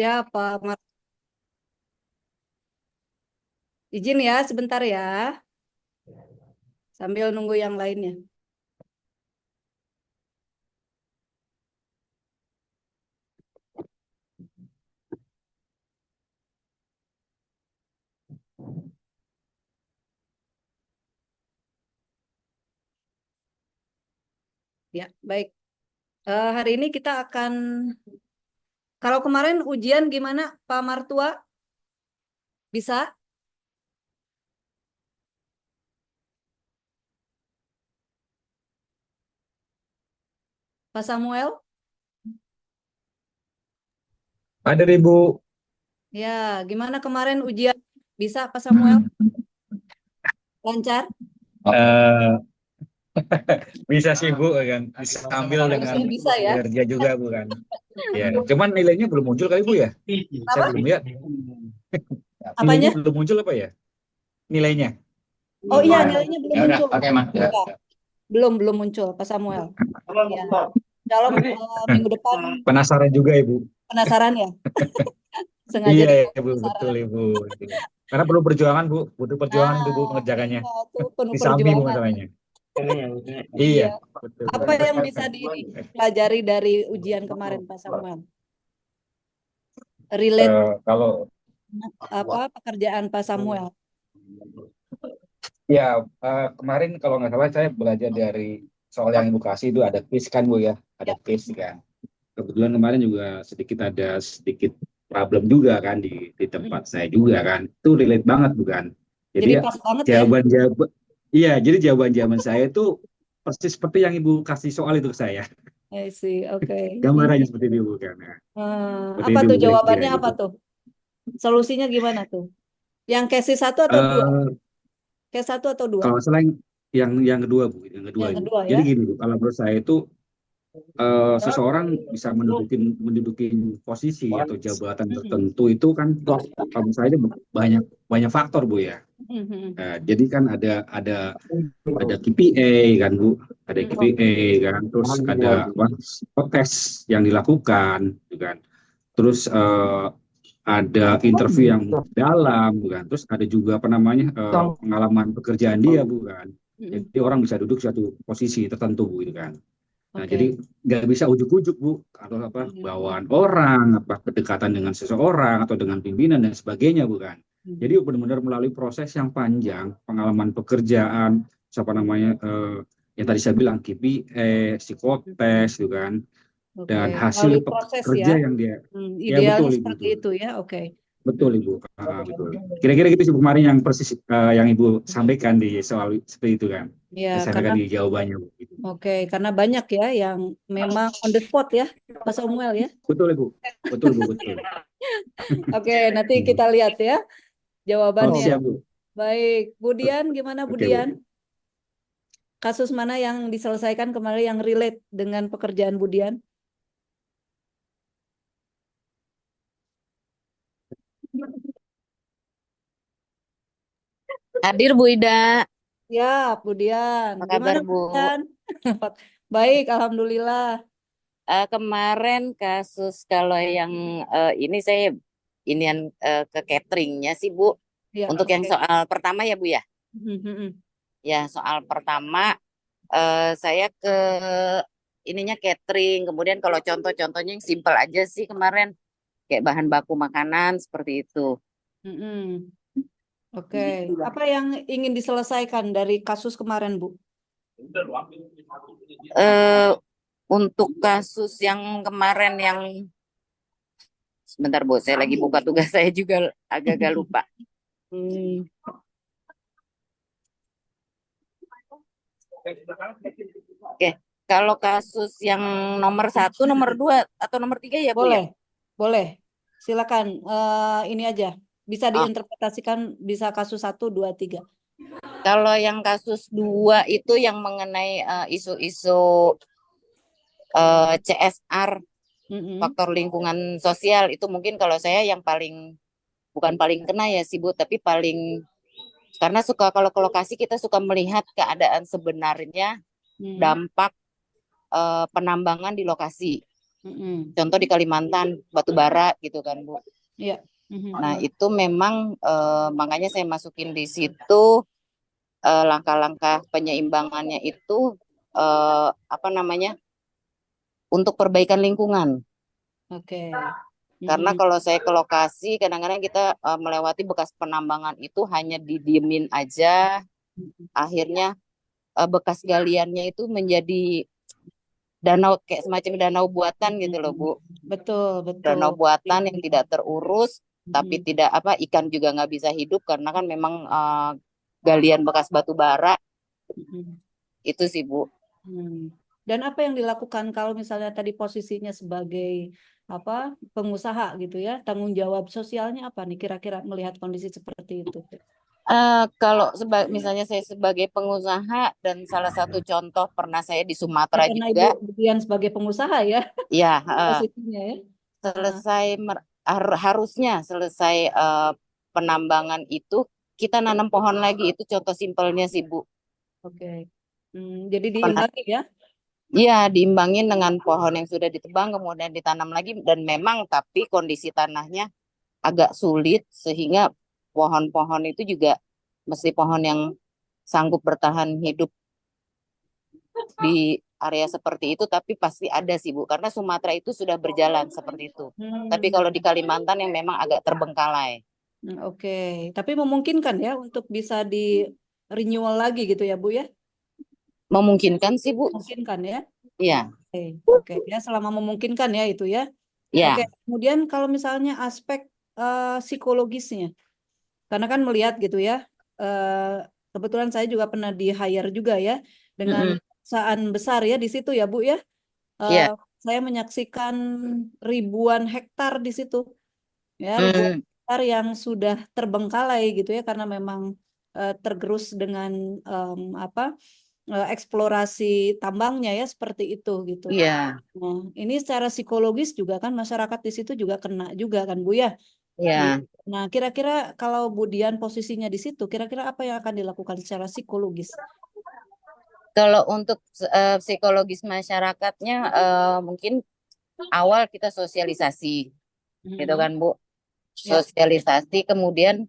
Ya, Pak Mar. Izin ya, sebentar ya, sambil nunggu yang lainnya. Ya, baik. Hari ini kita akan, kalau kemarin ujian gimana, Pak Martua? Bisa? Pak Samuel? Ada Ibu. Ya, gimana kemarin ujian? Bisa, Pak Samuel? Lancar? Eh, bisa sih Bu kan, bisa ambil dengan Harusnya bisa ya. kerja juga Bu kan. Ya, cuman nilainya belum muncul kali Bu ya. Saya Apa? belum lihat. Nilainya Apanya? belum muncul apa ya? Nilainya. Oh iya, Ya, nilainya belum ya udah, muncul. oke Mas. Ya. Ya, belum muncul, Pak Samuel. Ya, dalam minggu depan Penasaran juga Ibu. penasaran ya, sengaja Iya dibuat Ibu, betul penasaran. Ibu. Karena perlu perjuangan Bu, butuh perjuangan itu Bu Nah, pengerjakannya. iya, itu penuh Disambi Bu perjuangan. masalahnya. Iya. Iya, betul Bu. Apa yang bisa dipelajari dari ujian kemarin, Pak Samuel? Relate Kalau apa pekerjaan Pak Samuel? ya, kemarin kalau nggak salah saya belajar dari soal yang Ibu kasih itu ada quiz kan Bu ya, ada Ya. quiz kan. Kebetulan kemarin juga sedikit problem juga kan di tempat Mm. saya juga kan. Itu relate banget bukan. Jadi Jadi ya, pas banget ya. jawaban-jawaban iya, jadi jawaban saya itu persis seperti yang Ibu kasih soal itu ke saya. I see, oke. Gambarannya seperti itu bukan. Nah, seperti Apa itu tuh Bu kira-kira jawabannya apa gitu. tuh? Solusinya gimana tuh? Yang case satu atau dua? Eh Case satu atau dua? kalau salah yang kedua Bu, yang kedua Yang Ibu. kedua Jadi ya. gini Bu, kalau menurut saya itu seseorang bisa menduduki posisi atau jabatan Mm-mm. tertentu itu kan kalau misalnya banyak banyak faktor Bu ya. Mm-mm. Jadi kan ada KPI kan Bu, ada Mm-mm. KPI kan, terus ada apa, tes yang dilakukan, gitu kan. Terus ada interview yang dalam, bukan. Terus ada juga apa namanya pengalaman pekerjaan dia, bukan. Mm-mm. Jadi orang bisa duduk suatu posisi tertentu, Bu, gitu kan. Nah, jadi Oke. nggak bisa ujuk-ujuk, Bu, atau apa Iya. bawaan orang, apa kedekatan dengan seseorang atau dengan pimpinan dan sebagainya, bukan. Jadi Mhm. benar-benar melalui proses yang panjang, pengalaman pekerjaan, apa namanya yang tadi saya bilang KPI, Mhm. psikotes, gitu kan, Oke, dan hasil melalui proses ya. kerja yang dia, ya Idealnya betul Ibu, seperti betul, itu ya. Oke. betul Mhm. Ibu. Betul. Kira-kira gitu sih Bu, kemarin yang persis yang Ibu sampaikan di soal seperti itu kan. Ya, Saya karena sampaikan di jawabannya Bu. Gitu. oke, karena banyak ya yang memang on the spot ya, Pak Samuel ya. Betul Ibu, betul Bu, betul. Oke, nanti kita lihat ya Oke, jawabannya. siap Bu. Baik, Budian gimana Oke Budian? Bu. Kasus mana yang diselesaikan kemarin yang relate dengan pekerjaan Budian? Hadir Bu Ida, Ya, Budian. apa kabar Gimana Bu? Budian? Baik, alhamdulillah. Kemarin kasus kalau yang ini saya inian ke cateringnya sih Bu. Ya, Untuk yang oke. soal pertama ya Bu ya. Mhm. Ya soal pertama saya ke ininya catering. Kemudian kalau contoh-contohnya yang simpel aja sih kemarin kayak bahan baku makanan seperti itu. Mhm. Oke, apa yang ingin diselesaikan dari kasus kemarin, Bu? eh untuk kasus yang kemarin yang sebentar Bu, saya lagi buka tugas saya juga agak-agak lupa. Hmm. Oke, kalau kasus yang nomor satu, nomor dua, atau nomor tiga ya Bu ya? Boleh, boleh. Silakan. Ini aja. Bisa Oh, diinterpretasikan bisa kasus satu, dua, tiga. kalau yang kasus dua itu yang mengenai isu-isu CSR, Mm-mm. faktor lingkungan sosial itu mungkin kalau saya yang paling bukan paling kena ya sih Bu, tapi paling karena suka kalau ke lokasi kita suka melihat keadaan sebenarnya Mm. dampak penambangan di lokasi. Mm-mm. Contoh di Kalimantan, batu bara gitu kan, Bu. Iya. Mhm. Nah, itu memang makanya saya masukin di situ langkah-langkah penyeimbangannya itu apa namanya? Untuk perbaikan lingkungan. Oke. Karena Mhm. kalau saya ke lokasi, kadang-kadang kita melewati bekas penambangan itu hanya didiemin aja, akhirnya bekas galiannya itu menjadi danau kayak semacam danau buatan gitu loh, Bu. Betul, betul. Danau buatan yang tidak terurus, tapi Mhm. tidak apa ikan juga nggak bisa hidup karena kan memang galian bekas batu bara Mhm. itu sih, Bu. Hmm. Dan apa yang dilakukan kalau misalnya tadi posisinya sebagai apa pengusaha gitu ya, tanggung jawab sosialnya apa nih kira-kira melihat kondisi seperti itu? Kalau misalnya saya sebagai pengusaha dan salah satu contoh pernah saya di Ya, Sumatera karena Ibu juga, Dian sebagai pengusaha ya ya posisinya ya. Ah, selesai harusnya selesai penambangan itu kita nanam pohon lagi itu contoh simpelnya sih Bu. oke. Jadi diimbangi ya. Iya, diimbangin dengan pohon yang sudah ditebang kemudian ditanam lagi dan memang tapi kondisi tanahnya agak sulit sehingga pohon-pohon itu juga mesti pohon yang sanggup bertahan hidup di area seperti itu tapi pasti ada sih Bu karena Sumatera itu sudah berjalan seperti itu. Tapi Hmm, kalau di Kalimantan yang memang agak terbengkalai. oke. Tapi memungkinkan ya untuk bisa di renewal lagi gitu ya Bu ya? Memungkinkan sih Bu. Memungkinkan ya. Iya, Oke, oke ya selama memungkinkan ya itu ya. Oke, iya. kemudian kalau misalnya aspek psikologisnya, karena kan melihat gitu ya, eh, kebetulan saya juga pernah di hire juga ya dengan Mm-mm. perusahaan besar ya di situ ya Bu ya. Eh, Iya. saya menyaksikan ribuan hektar di situ ya, ribuan Mm, hektar yang sudah terbengkalai gitu ya karena memang tergerus dengan apa eksplorasi tambangnya ya seperti itu gitu. iya, Nah, ini secara psikologis juga kan masyarakat di situ juga kena juga kan Bu ya. Gitu. iya. Nah, kira-kira kalau Bu Dian posisinya di situ, kira-kira apa yang akan dilakukan secara psikologis? Kalau untuk psikologis masyarakatnya mungkin awal kita sosialisasi, gitu Mhm. kan Bu. Ya. Sosialisasi kemudian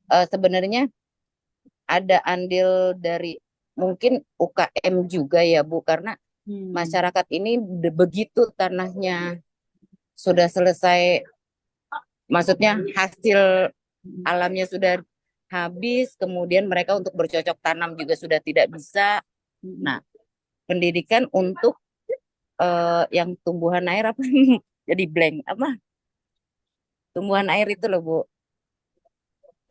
sebenarnya ada andil dari mungkin UKM juga ya Bu karena Hmm. masyarakat ini begitu tanahnya sudah selesai, maksudnya hasil Mhm. alamnya sudah habis, kemudian mereka untuk bercocok tanam juga sudah tidak bisa. Mhm. Nah, pendidikan untuk yang tumbuhan air apa? Jadi blank apa? Tumbuhan air itu loh Bu.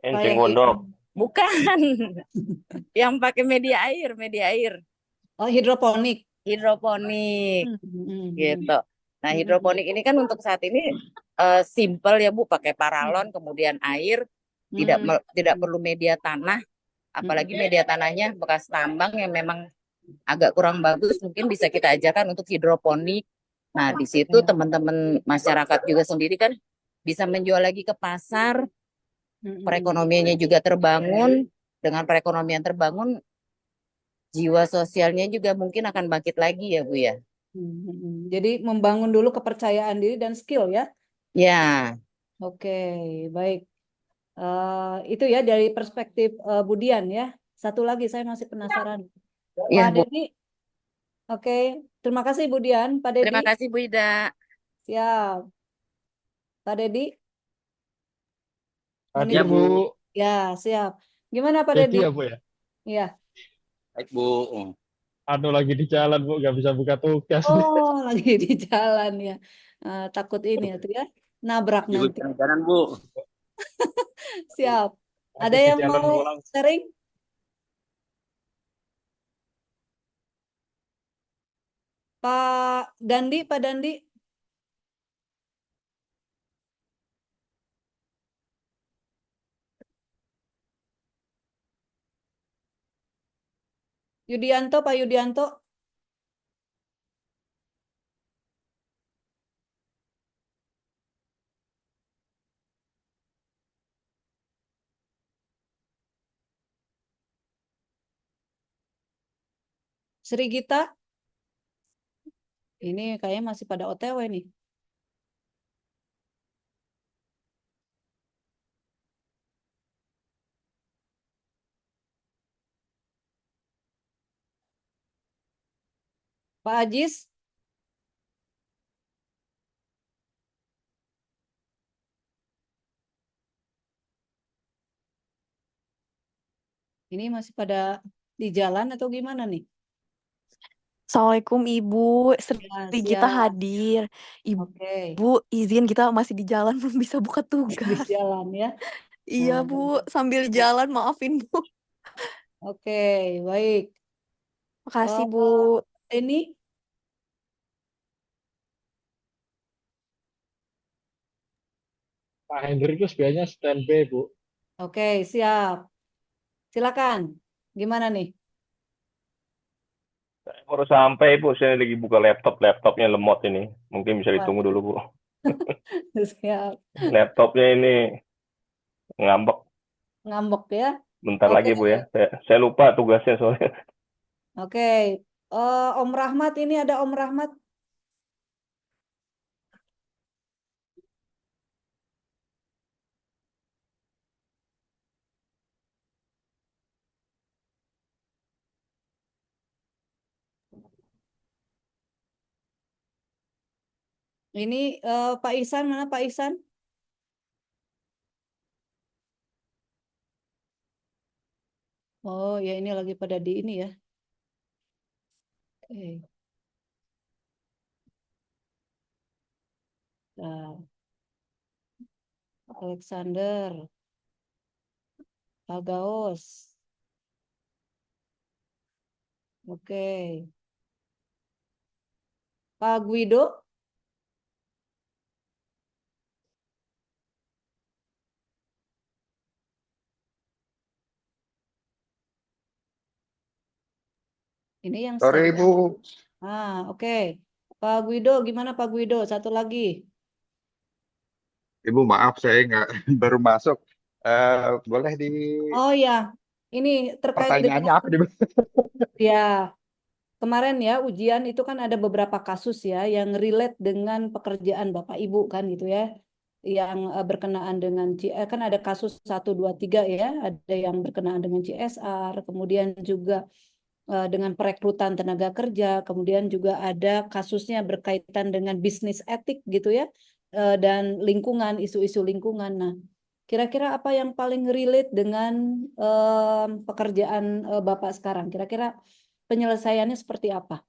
Enceng Kayak gondok. Bukan, yang pakai media air, oh hidroponik. hidroponik Hmm. Hmm. gitu. Nah, Hmm. hidroponik ini kan untuk saat ini simple ya Bu, pakai paralon, kemudian air, Hmm. tidak perlu media tanah, apalagi Hmm. media tanahnya bekas tambang yang memang agak kurang bagus, mungkin bisa kita ajarkan untuk hidroponik. Nah, di situ Oke. teman-teman masyarakat juga sendiri kan bisa menjual lagi ke pasar, Hmm. perekonomiannya juga terbangun. Dengan perekonomian terbangun, jiwa sosialnya juga mungkin akan bangkit lagi ya Bu ya. Jadi membangun dulu kepercayaan diri dan skill ya. Ya, Oke, baik. Itu ya dari perspektif Budian ya. Satu lagi saya masih penasaran. Pak ya Bu. Dedi, oke. Terima kasih Budian. Pak Dedi, Terima kasih Bu Ida. siap. Pak Dedi, Ada menit. Ya Bu, Bu. Ya, siap. Gimana Pak jadi Dedi? ya Bu ya. Ya. Baik Bu. Anu lagi di jalan Bu, nggak bisa buka tugas nih. Oh, lagi di jalan ya. Takut ini itu ya. Nabrak Ibu nanti. jalan-jalan Bu. Siap. Ada Habis di yang jalan mau pulang. sharing? Pak Dandi, Pak Dandi, Yudianto, Pak Yudianto. Sri Gita, Ini kayaknya masih pada OTW nih. Pak Ajis, ini masih pada di jalan atau gimana nih? Assalamualaikum Ibu, Sri Ya, Gita siap. hadir. Oke, Ibu izin kita masih di jalan belum bisa buka di tugas. jalan ya. Iya Nah, Bu, sambil jalan maafin Bu. oke, baik. Makasih Bu. Ini, Pak Hendrikus biasanya standby, Bu. oke, siap. Silakan. Gimana nih? Baru sampai Bu, saya lagi buka laptopnya lemot ini. Mungkin bisa Wah, ditunggu dulu Bu. siap. Laptopnya ini ngambek. Ngambek ya. Bentar Oke, lagi Bu ya. Saya lupa tugasnya soalnya. oke. Om Rahmat, ini ada Om Rahmat. Ini Pak Ihsan, mana Pak Ihsan? Oh ya, ini lagi pada di ini ya. Oke. Nah, Alexander, Pak Gaos. Oke. Pak Guido. Ini yang Sore saya. Ibu, Oke. Pak Guido, gimana Pak Guido? Satu lagi. Ibu maaf saya nggak baru masuk. Boleh di Oh ya, ini terkait dengan pertanyaannya apa di ya kemarin ya ujian itu kan ada beberapa kasus ya yang relate dengan pekerjaan Bapak Ibu kan gitu ya, yang berkenaan dengan kan ada kasus 1, 2, 3 ya, ada yang berkenaan dengan CSR, kemudian juga dengan perekrutan tenaga kerja, kemudian juga ada kasusnya berkaitan dengan bisnis etik gitu ya, dan lingkungan, isu-isu lingkungan. Nah, kira-kira apa yang paling relate dengan pekerjaan Bapak sekarang? Kira-kira penyelesaiannya seperti apa?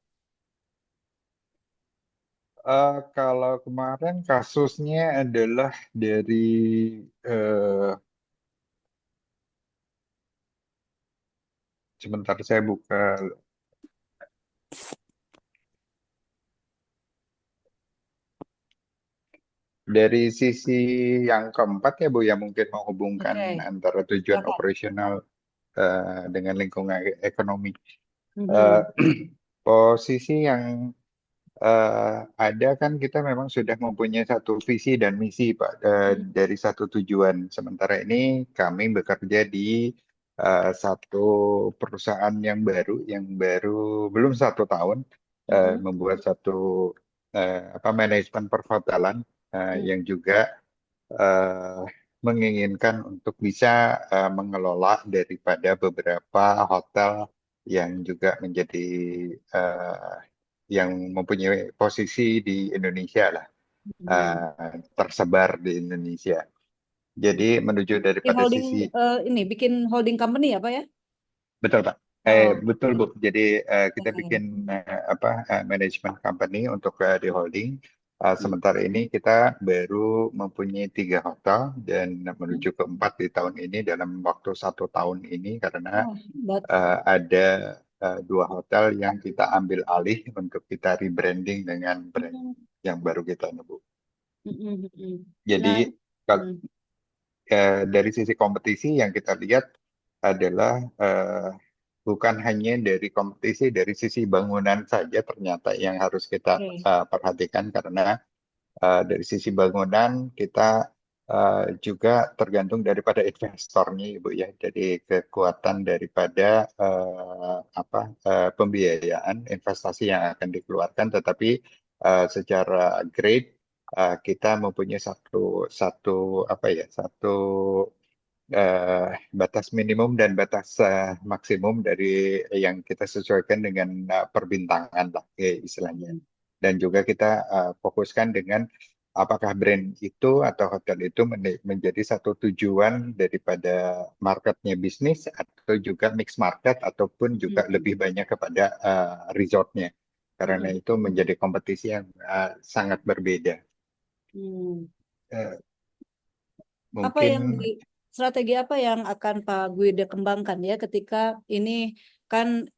Kalau kemarin kasusnya adalah dari eh, sebentar saya buka dari sisi yang keempat ya Bu, yang mungkin menghubungkan Oke, antara tujuan silakan. operasional dengan lingkungan ekonomi. Eh, Mhm. Posisi yang ada kan kita memang sudah mempunyai satu visi dan misi Pak, dari satu tujuan. Sementara ini kami bekerja di satu perusahaan yang baru belum 1 tahun, Mhm. membuat satu manajemen perhotelan Mhm. yang juga eh, menginginkan untuk bisa mengelola daripada beberapa hotel yang juga menjadi eh, yang mempunyai posisi di Indonesia lah, Mhm. tersebar di Indonesia. Jadi menuju Bikin daripada holding, sisi ini bikin holding company ya Pak ya? betul Pak. Oh, Betul Bu. Jadi kita oke. bikin manajemen company untuk di holding. Mhm. Sementara ini kita baru mempunyai 3 hotel dan menuju ke 4 di tahun ini dalam waktu 1 tahun ini karena Oh, ada 2 hotel yang kita ambil alih untuk kita rebranding dengan brand Mhm. yang baru kita nebuk. Mhm. Mhm. Jadi Nah, kal- mhm. dari sisi kompetisi yang kita lihat adalah bukan hanya dari kompetisi dari sisi bangunan saja ternyata yang harus kita Oke. perhatikan karena dari sisi bangunan kita juga tergantung daripada investornya Ibu ya. Jadi kekuatan daripada pembiayaan investasi yang akan dikeluarkan tetapi secara grade kita mempunyai satu batas minimum dan batas maksimum dari yang kita sesuaikan dengan perbintangan lah istilahnya. Dan juga kita fokuskan dengan apakah brand itu atau hotel itu menjadi satu tujuan daripada marketnya bisnis atau juga mix market ataupun juga lebih banyak kepada resortnya. Karena itu menjadi kompetisi yang sangat berbeda. Apa yang Mungkin strategi apa yang akan Pak Guido kembangkan ya ketika ini kan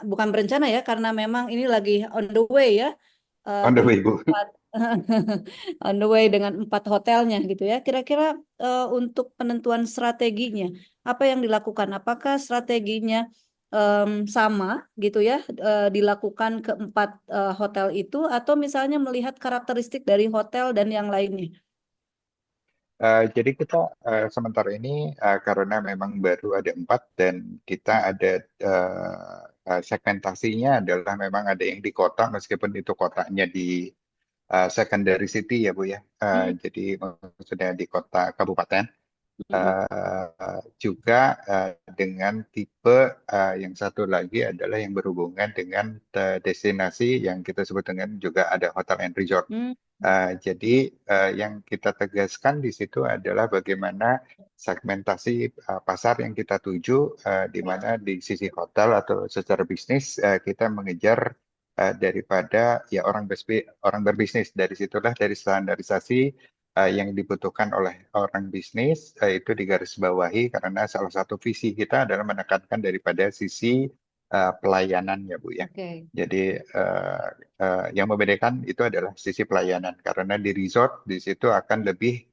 bukan berencana ya, karena memang ini lagi on the way ya, on the dengan way, Bu. on the way dengan 4 hotelnya gitu ya. Kira-kira untuk penentuan strateginya apa yang dilakukan? Apakah strateginya sama gitu ya, dilakukan ke 4 hotel itu, atau misalnya melihat karakteristik dari hotel dan yang lainnya? Jadi kita sementara ini karena memang baru ada 4 dan kita ada segmentasinya adalah memang ada yang di kota meskipun itu kotanya di secondary city ya Bu ya. Jadi maksudnya di kota kabupaten. Juga dengan tipe yang satu lagi adalah yang berhubungan dengan destinasi yang kita sebut dengan juga ada hotel and resort. Jadi yang kita tegaskan di situ adalah bagaimana segmentasi pasar yang kita tuju, di mana di sisi hotel atau secara bisnis kita mengejar daripada ya orang berbisnis. Dari situlah dari standarisasi yang dibutuhkan oleh orang bisnis itu digarisbawahi karena salah satu visi kita adalah menekankan daripada sisi pelayanan ya Bu ya. Jadi yang membedakan itu adalah sisi pelayanan karena di resort di situ akan lebih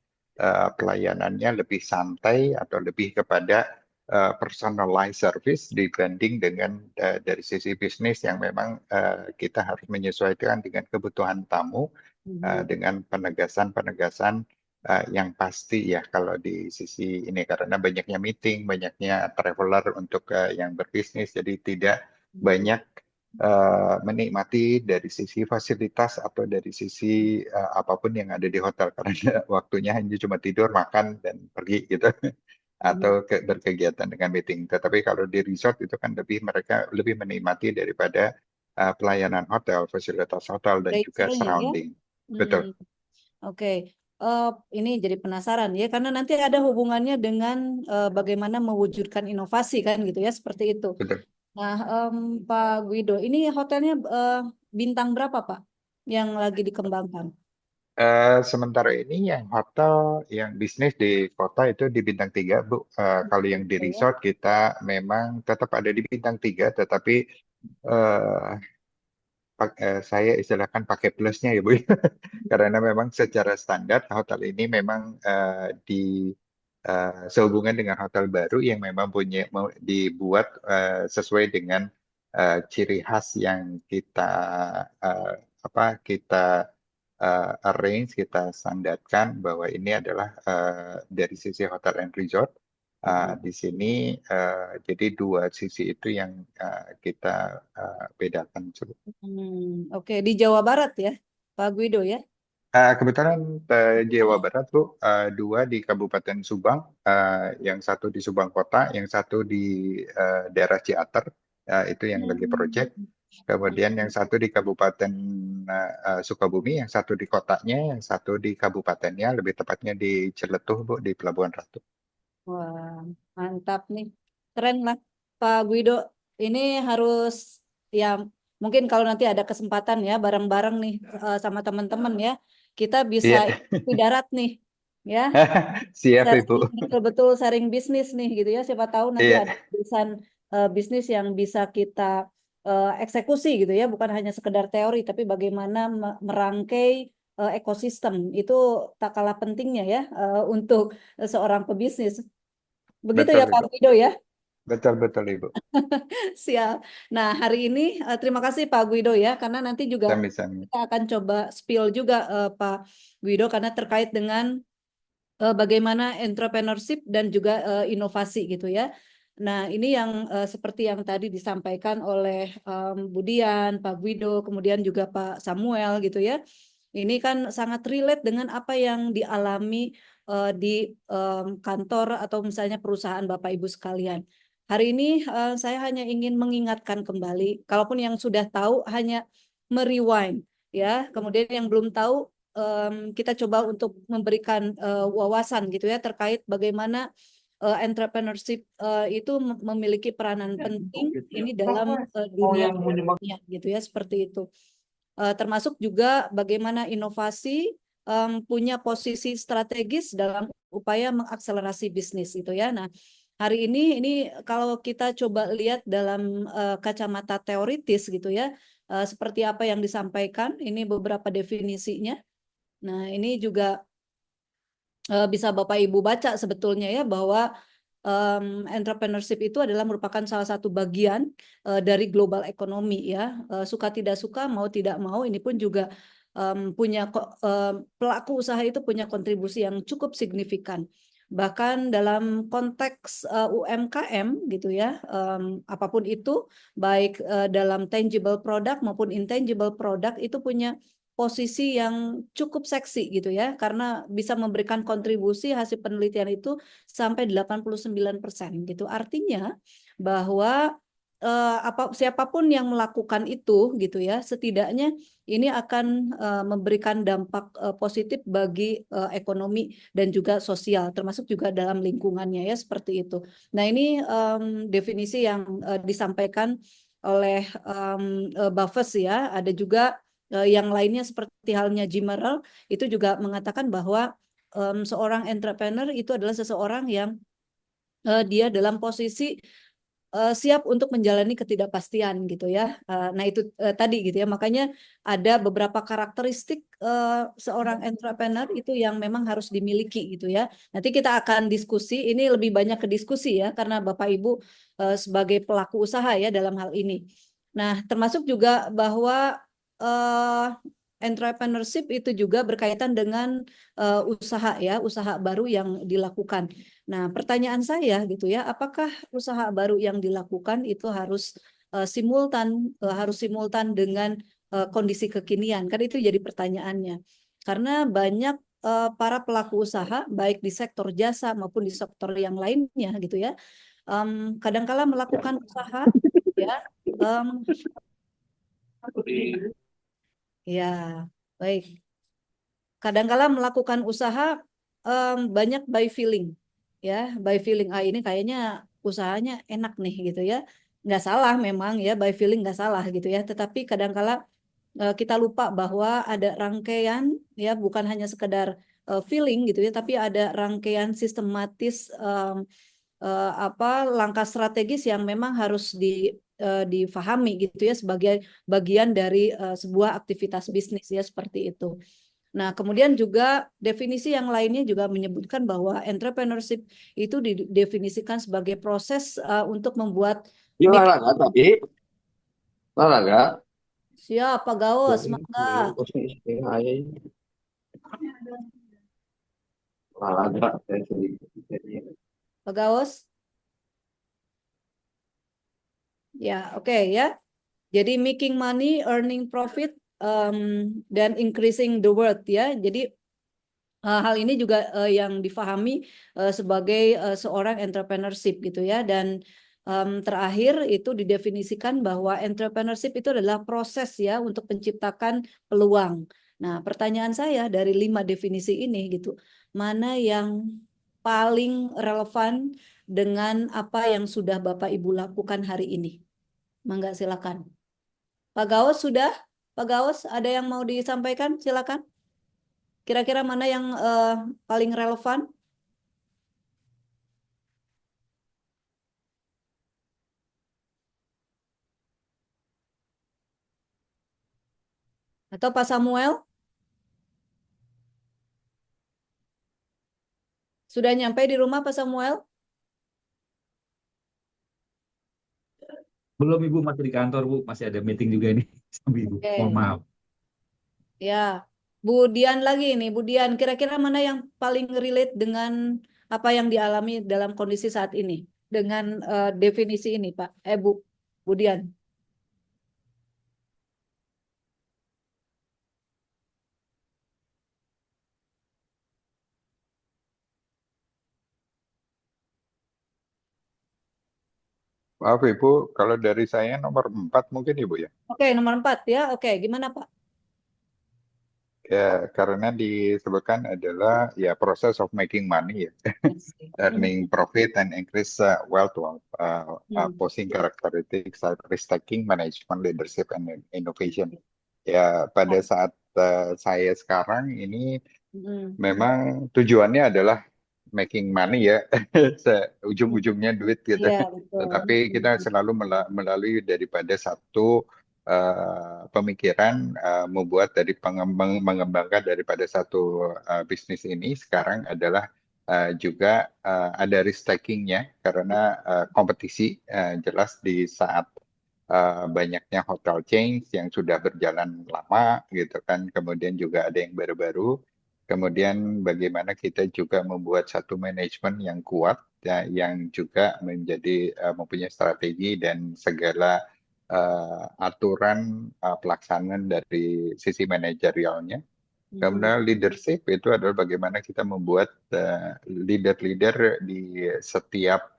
pelayanannya lebih santai atau lebih kepada personalized service dibanding dengan dari sisi bisnis yang memang kita harus menyesuaikan dengan kebutuhan tamu dengan penegasan-penegasan yang pasti ya kalau di sisi ini karena banyaknya meeting, banyaknya traveler untuk yang berbisnis jadi tidak banyak menikmati dari sisi fasilitas atau dari sisi apapun yang ada di hotel karena waktunya hanya cuma tidur, makan dan pergi gitu atau berkegiatan dengan meeting. Tetapi kalau di resort itu kan mereka lebih menikmati daripada pelayanan hotel, fasilitas hotel dan juga Nature-nya ya. surrounding. Betul. Oke. Ini jadi penasaran ya, karena nanti ada hubungannya dengan bagaimana mewujudkan inovasi kan gitu ya, seperti itu. Betul. Nah, Pak Guido, ini hotelnya bintang berapa Pak yang lagi dikembangkan? Sementara ini yang hotel, yang bisnis di kota itu di bintang 3, Bu. Kalau yang di resort kita memang tetap ada di bintang 3, tetapi saya istilahkan pakai plusnya ya Bu. Karena memang secara standar hotel ini memang sehubungan dengan hotel baru yang memang dibuat sesuai dengan ciri khas yang kita arrange, kita standarkan bahwa ini adalah dari sisi hotel and resort. Di sini jadi 2 sisi itu yang kita bedakan. Oke, di Jawa Barat ya, Pak Guido ya? Kebetulan Jawa Barat Bu, 2 di Kabupaten Subang, yang satu di Subang Kota, yang satu di daerah Ciater, itu yang lagi project. Kemudian yang satu di Kabupaten Sukabumi, yang satu di kotanya, yang satu di kabupatennya, lebih tepatnya di Ciletuh Bu, di Pelabuhan Ratu. Wah, mantap nih. Keren lah Pak Guido. Ini harus ya mungkin kalau nanti ada kesempatan ya bareng-bareng nih sama teman-teman ya. Kita bisa Iya. di darat nih ya. Siap Sharing, Ibu. betul-betul sharing bisnis nih gitu ya. Siapa tahu nanti Iya. ada tulisan bisnis yang bisa kita eksekusi gitu ya. Bukan hanya sekedar teori, tapi bagaimana merangkai ekosistem. Itu tak kalah pentingnya ya untuk seorang pebisnis. Begitu Betul ya Pak Ibu. Guido ya. Betul Ibu. Siap. Nah, hari ini terima kasih Pak Guido ya, karena nanti juga Sami-sami. kita akan coba spill juga Pak Guido karena terkait dengan bagaimana entrepreneurship dan juga inovasi gitu ya. Nah, ini yang seperti yang tadi disampaikan oleh Bu Dian, Pak Guido, kemudian juga Pak Samuel gitu ya. Ini kan sangat relate dengan apa yang dialami di kantor atau misalnya perusahaan Bapak Ibu sekalian. Hari ini saya hanya ingin mengingatkan kembali, kalaupun yang sudah tahu hanya merewind ya. Kemudian yang belum tahu kita coba untuk memberikan wawasan gitu ya terkait bagaimana entrepreneurship itu memiliki peranan penting ini dalam dunia kerja gitu ya, seperti itu. Termasuk juga bagaimana inovasi punya posisi strategis dalam upaya mengakselerasi bisnis itu ya. Nah, hari ini kalau kita coba lihat dalam kacamata teoritis gitu ya, seperti apa yang disampaikan, ini beberapa definisinya. Nah, ini juga bisa Bapak Ibu baca sebetulnya ya bahwa entrepreneurship itu adalah merupakan salah satu bagian dari global ekonomi ya. Suka tidak suka, mau tidak mau, ini pun juga punya pelaku usaha itu punya kontribusi yang cukup signifikan. Bahkan dalam konteks UMKM gitu ya, apapun itu, baik dalam tangible product maupun intangible product itu punya posisi yang cukup seksi gitu ya, karena bisa memberikan kontribusi hasil penelitian itu sampai 89% gitu. Artinya bahwa siapapun yang melakukan itu gitu ya, setidaknya ini akan memberikan dampak positif bagi ekonomi dan juga sosial, termasuk juga dalam lingkungannya ya, seperti itu. Nah, ini definisi yang disampaikan oleh Buffett ya. Ada juga yang lainnya seperti halnya Jim Merrill itu juga mengatakan bahwa seorang entrepreneur itu adalah seseorang yang dia dalam posisi siap untuk menjalani ketidakpastian gitu ya. Nah itu tadi gitu ya. Makanya ada beberapa karakteristik seorang entrepreneur itu yang memang harus dimiliki gitu ya. Nanti kita akan diskusi. Ini lebih banyak ke diskusi ya, karena Bapak Ibu sebagai pelaku usaha ya dalam hal ini. Nah, termasuk juga bahwa entrepreneurship itu juga berkaitan dengan usaha ya, usaha baru yang dilakukan. Nah, pertanyaan saya gitu ya, apakah usaha baru yang dilakukan itu harus simultan dengan kondisi kekinian? Kan itu jadi pertanyaannya. Karena banyak para pelaku usaha baik di sektor jasa maupun di sektor yang lainnya gitu ya, kadangkala melakukan usaha ya. Ya, baik. Kadangkala melakukan usaha banyak by feeling, ya, by feeling. Ini kayaknya usahanya enak nih gitu ya. Nggak salah memang ya, by feeling nggak salah gitu ya. Tetapi kadangkala kita lupa bahwa ada rangkaian ya, bukan hanya sekedar feeling gitu ya, tapi ada rangkaian sistematis langkah strategis yang memang harus difahami gitu ya sebagai bagian dari sebuah aktivitas bisnis ya, seperti itu. Nah, kemudian juga definisi yang lainnya juga menyebutkan bahwa entrepreneurship itu didefinisikan sebagai proses untuk membuat Ini olahraga tadi, olahraga. siap Pak Gaos, mangga. Olahraga. Pak Gaos. Ya, oke ya. Jadi making money, earning profit, dan increasing the worth ya. Jadi hal ini juga yang difahami sebagai seorang entrepreneurship gitu ya. Dan terakhir itu didefinisikan bahwa entrepreneurship itu adalah proses ya untuk menciptakan peluang. Nah, pertanyaan saya dari 5 definisi ini gitu, mana yang paling relevan dengan apa yang sudah Bapak Ibu lakukan hari ini? Mangga silakan. Pak Gaos sudah? Pak Gaos ada yang mau disampaikan? Silakan. Kira-kira mana yang paling relevan? Atau Pak Samuel? Sudah nyampe di rumah Pak Samuel? Belum Ibu, masih di kantor Bu, masih ada meeting juga ini sama Ibu. Oke. Mohon maaf. Ya, Bu Dian lagi nih. Bu Dian, kira-kira mana yang paling relate dengan apa yang dialami dalam kondisi saat ini? dengan definisi ini, Pak? Bu Budian. Maaf Ibu, kalau dari saya nomor 4 mungkin Ibu ya. Oke, nomor 4 ya. Oke, gimana Pak? Ya, karena disebutkan adalah ya proses of making money ya, earning profit and increase wealth while posing characteristics like risk-taking, management, leadership, and innovation. Ya, pada saat saya sekarang ini memang tujuannya adalah making money ya, ujung-ujungnya duit gitu. Iya, betul. Tetapi kita selalu melalui daripada satu pemikiran membuat dari mengembangkan daripada satu bisnis ini sekarang adalah juga ada risk takingnya karena kompetisi jelas di saat banyaknya hotel chains yang sudah berjalan lama gitu kan, kemudian juga ada yang baru-baru. Kemudian bagaimana kita juga membuat satu manajemen yang kuat ya, yang juga menjadi mempunyai strategi dan segala aturan pelaksanaan dari sisi manajerialnya. Kemudian leadership itu adalah bagaimana kita membuat leader-leader di setiap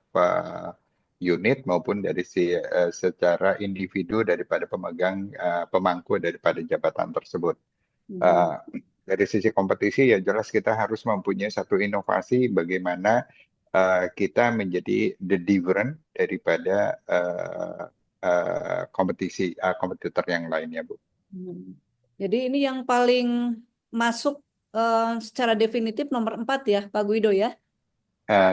unit maupun dari secara individu daripada pemegang pemangku daripada jabatan tersebut. Dari sisi kompetisi ya jelas kita harus mempunyai satu inovasi bagaimana kita menjadi the different daripada kompetitor yang lainnya, Bu. Jadi ini yang paling masuk secara definitif nomor 4 ya, Pak Guido ya?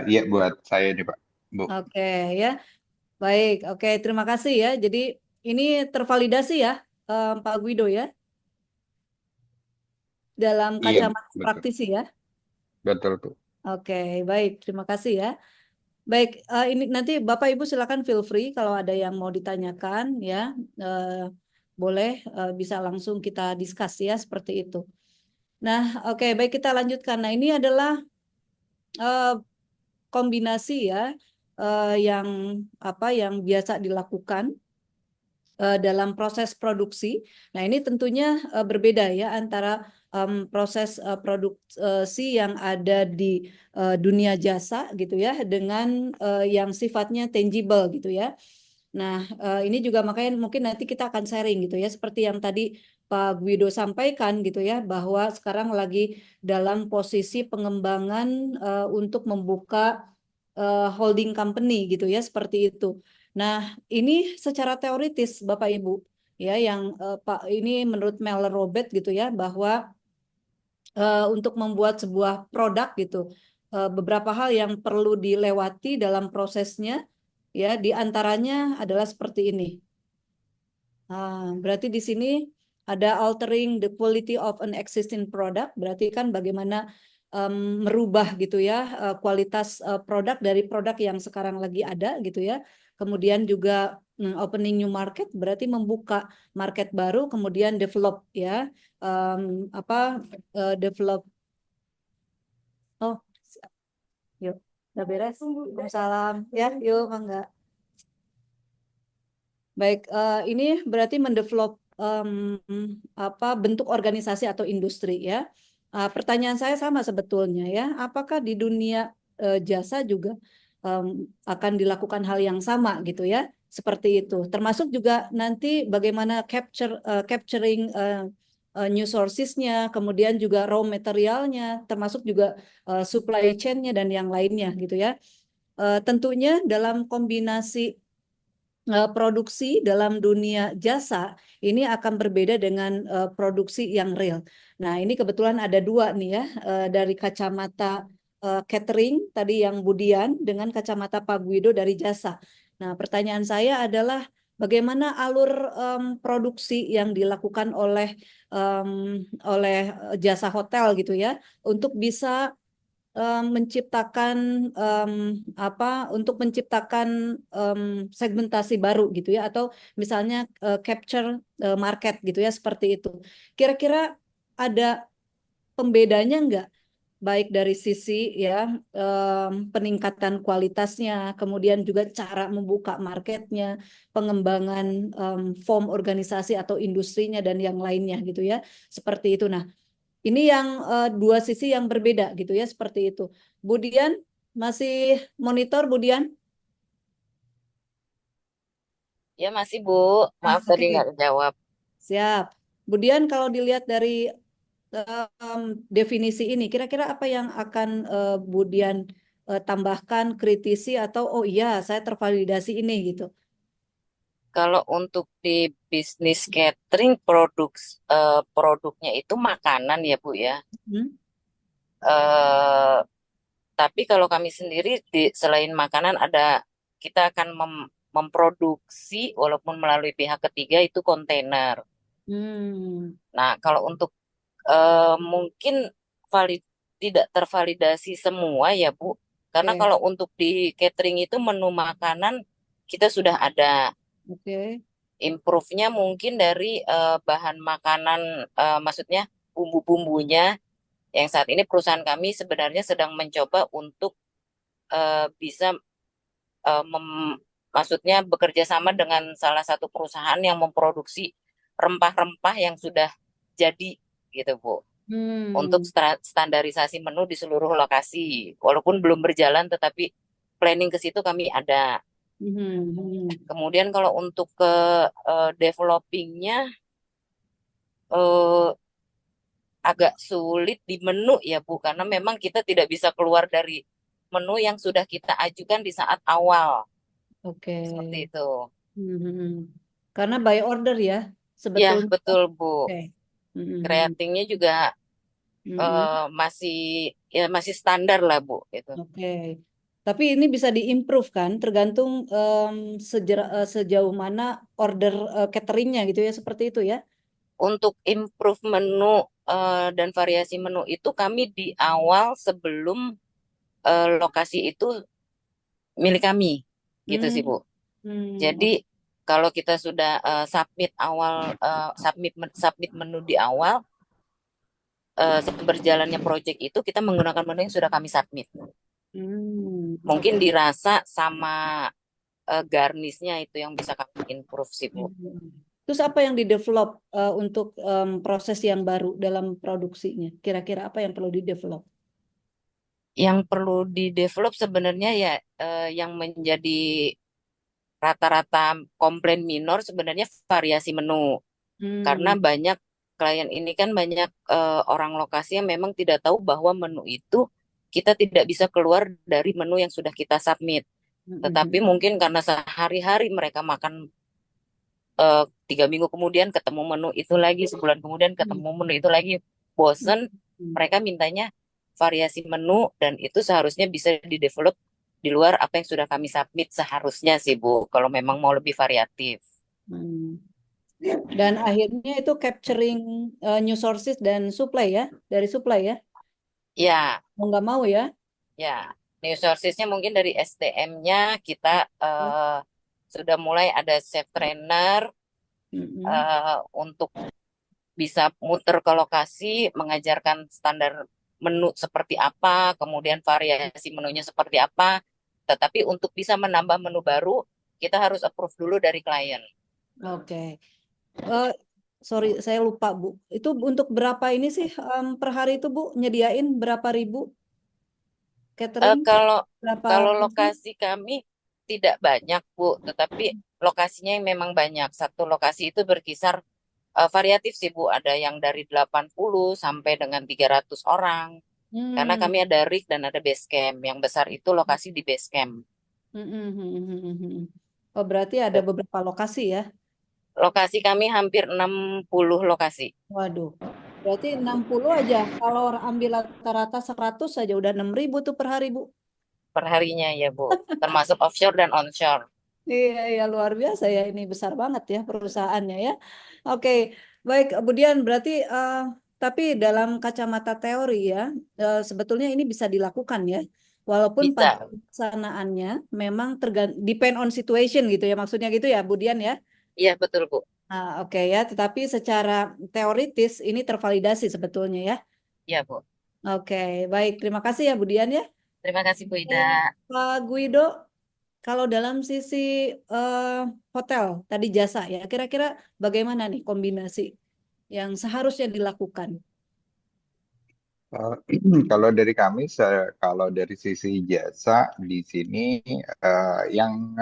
Iya buat saya nih Pak, Bu. Oke ya, baik. Oke, terima kasih ya. Jadi ini tervalidasi ya, Pak Guido ya, dalam Iya, kacamata betul. praktisi ya. Betul tuh. Oke, baik. Terima kasih ya. Baik, ini nanti Bapak Ibu silakan feel free kalau ada yang mau ditanyakan ya, boleh bisa langsung kita diskusi ya seperti itu. Nah, oke, baik kita lanjutkan. Nah, ini adalah kombinasi ya yang biasa dilakukan dalam proses produksi. Nah, ini tentunya berbeda ya antara proses produksi yang ada di dunia jasa gitu ya dengan yang sifatnya tangible gitu ya. Nah, ini juga makanya mungkin nanti kita akan sharing gitu ya, seperti yang tadi Pak Guido sampaikan gitu ya, bahwa sekarang lagi dalam posisi pengembangan untuk membuka holding company gitu ya, seperti itu. Nah, ini secara teoritis Bapak Ibu ya, yang Pak ini menurut Mel Robert gitu ya, bahwa untuk membuat sebuah produk gitu, beberapa hal yang perlu dilewati dalam prosesnya. Ya, di antaranya adalah seperti ini. Berarti di sini ada altering the quality of an existing product, berarti kan bagaimana merubah gitu ya kualitas produk dari produk yang sekarang lagi ada gitu ya. Kemudian juga opening new market, berarti membuka market baru, kemudian develop ya develop. Oh, yuk, udah beres. Waalaikumsalam. Ya, yuk, enggak. Baik, ini berarti mendevelop bentuk organisasi atau industri ya. Pertanyaan saya sama sebetulnya ya, apakah di dunia jasa juga akan dilakukan hal yang sama gitu ya, seperti itu. Termasuk juga nanti bagaimana capturing new sources-nya, kemudian juga raw materialnya, termasuk juga supply chain-nya dan yang lainnya gitu ya. Tentunya dalam kombinasi produksi dalam dunia jasa ini akan berbeda dengan produksi yang real. Nah, ini kebetulan ada dua nih ya, dari kacamata catering tadi yang Budian dengan kacamata Pak Guido dari jasa. Nah, pertanyaan saya adalah bagaimana alur produksi yang dilakukan oleh jasa hotel gitu ya untuk bisa menciptakan segmentasi baru gitu ya, atau misalnya capture market gitu ya, seperti itu. Kira-kira ada pembedanya enggak baik dari sisi ya peningkatan kualitasnya, kemudian juga cara membuka marketnya, pengembangan form organisasi atau industrinya dan yang lainnya gitu ya, seperti itu. Nah, ini yang dua sisi yang berbeda gitu ya, seperti itu. Budian masih monitor, Budian? Ya masih Bu, maaf tadi Oke, nggak jawab. siap. Budian kalau dilihat dari definisi ini, kira-kira apa yang akan Budian tambahkan, kritisi, atau oh iya saya tervalidasi ini gitu. Kalau untuk di bisnis catering produknya itu makanan ya Bu ya. Hmm? Eh, tapi kalau kami sendiri selain makanan kita akan memproduksi walaupun melalui pihak ketiga itu kontainer. Hmm. Nah, kalau untuk mungkin tidak tervalidasi semua ya Bu. Karena Oke, kalau untuk di catering itu menu makanan kita sudah ada. oke. Improve-nya mungkin dari bahan makanan, maksudnya bumbu-bumbunya yang saat ini perusahaan kami sebenarnya sedang mencoba untuk bisa maksudnya bekerja sama dengan salah satu perusahaan yang memproduksi rempah-rempah yang sudah jadi gitu Bu. Untuk Hmm. standarisasi menu di seluruh lokasi. Walaupun belum berjalan tetapi planning ke situ kami ada. Hmm. Kemudian kalau untuk ke developingnya eh, agak sulit di menu ya Bu, karena memang kita tidak bisa keluar dari menu yang sudah kita ajukan di saat awal. Oke. Seperti itu. Hmm. Karena by order ya, Ya, sebetulnya. betul Bu. Oke. Hmm. Creatingnya juga Hmm. masih masih standar lah Bu itu. Oke. Tapi ini bisa diimprove kan, tergantung sejauh mana order cateringnya gitu ya, seperti itu ya. Untuk improve menu dan variasi menu itu kami di awal sebelum lokasi itu milik kami, gitu sih Hmm. Bu. Hmm. Jadi kalau kita sudah submit menu di awal, berjalannya project itu kita menggunakan menu yang sudah kami submit. Hmm. Mungkin Oke. dirasa sama garnishnya itu yang bisa kami improve sih Bu. Hmm. Terus apa yang di-develop untuk proses yang baru dalam produksinya? Kira-kira apa yang perlu di-develop? Yang perlu di-develop sebenarnya ya yang menjadi rata-rata komplain minor sebenarnya variasi menu. Karena Hmm. banyak klien ini kan banyak orang lokasi yang memang tidak tahu bahwa menu itu kita tidak bisa keluar dari menu yang sudah kita submit. Tetapi Hmm. mungkin karena sehari-hari mereka makan 3 minggu kemudian ketemu menu itu lagi, sebulan kemudian ketemu menu itu lagi, bosen, Hmm. mereka mintanya variasi menu dan itu seharusnya bisa di-develop di luar apa yang sudah kami submit seharusnya sih Bu, kalau memang mau lebih variatif. Hmm. Dan akhirnya itu capturing new sources dan supply ya, dari supply ya. Ya, Mau nggak mau ya. ya. New sources-nya mungkin dari SDM-nya kita sudah mulai ada chef trainer Mm-mm. untuk bisa muter ke lokasi, mengajarkan standar menu seperti apa, kemudian variasi menunya seperti apa. Tetapi untuk bisa menambah menu baru, kita harus approve dulu dari klien. Oke. Eh, sorry, saya lupa Bu. Itu untuk berapa ini sih per hari itu Bu? Nyediain berapa ribu catering? Kalau Berapa kalau porsi? lokasi kami tidak banyak Bu, tetapi lokasinya yang memang banyak. Satu lokasi itu berkisar variatif sih Bu, ada yang dari 80 sampai dengan 300 orang. Karena Hmm. kami ada rig dan ada base camp. Yang besar itu lokasi di base camp. Oh, berarti ada beberapa lokasi ya. Lokasi kami hampir 60 lokasi Waduh. Berarti 60 aja. Kalau ambil rata-rata 100 aja udah 6.000 tuh per hari Bu. per harinya ya Bu. Termasuk offshore dan onshore. Iya, iya luar biasa ya ini besar banget ya perusahaannya ya. Oke, baik Budian berarti tapi dalam kacamata teori ya sebetulnya ini bisa dilakukan ya. Walaupun pada Bisa. pelaksanaannya memang depend on situation gitu ya maksudnya gitu ya Budian ya. Iya betul Bu. Oke ya, tetapi secara teoritis ini tervalidasi sebetulnya ya. Iya Bu. Oke, baik. Terima kasih ya Bu Dian ya. Terima kasih Bu Ida. Pak Guido, kalau dalam sisi hotel tadi jasa ya, kira-kira bagaimana nih kombinasi yang seharusnya dilakukan? Eh, Kalau dari kami, kalau dari sisi jasa di sini yang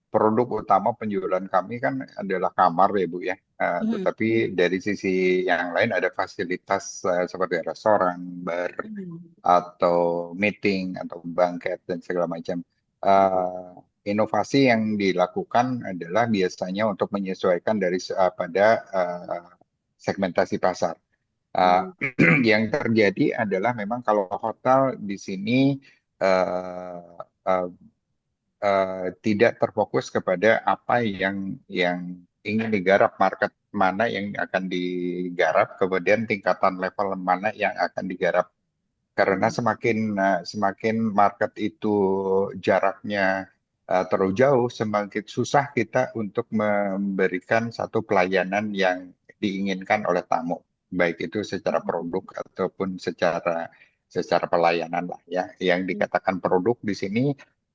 produk utama penjualan kami kan adalah kamar ya Bu ya. Mhm, Tetapi dari sisi yang lain ada fasilitas seperti restoran, bar, mhm, atau meeting atau banquet dan segala macam. Eh, Inovasi yang dilakukan adalah biasanya untuk menyesuaikan pada segmentasi pasar. Uh, mhm, yang terjadi adalah memang kalau hotel di sini uh, uh, tidak terfokus kepada apa yang ingin digarap, market mana yang akan digarap, kemudian tingkatan level mana yang akan digarap. Karena mhm, semakin market itu jaraknya terlalu jauh, semakin susah kita untuk memberikan satu pelayanan yang diinginkan oleh tamu, baik itu secara produk ataupun secara pelayanan lah ya. Yang dikatakan produk di sini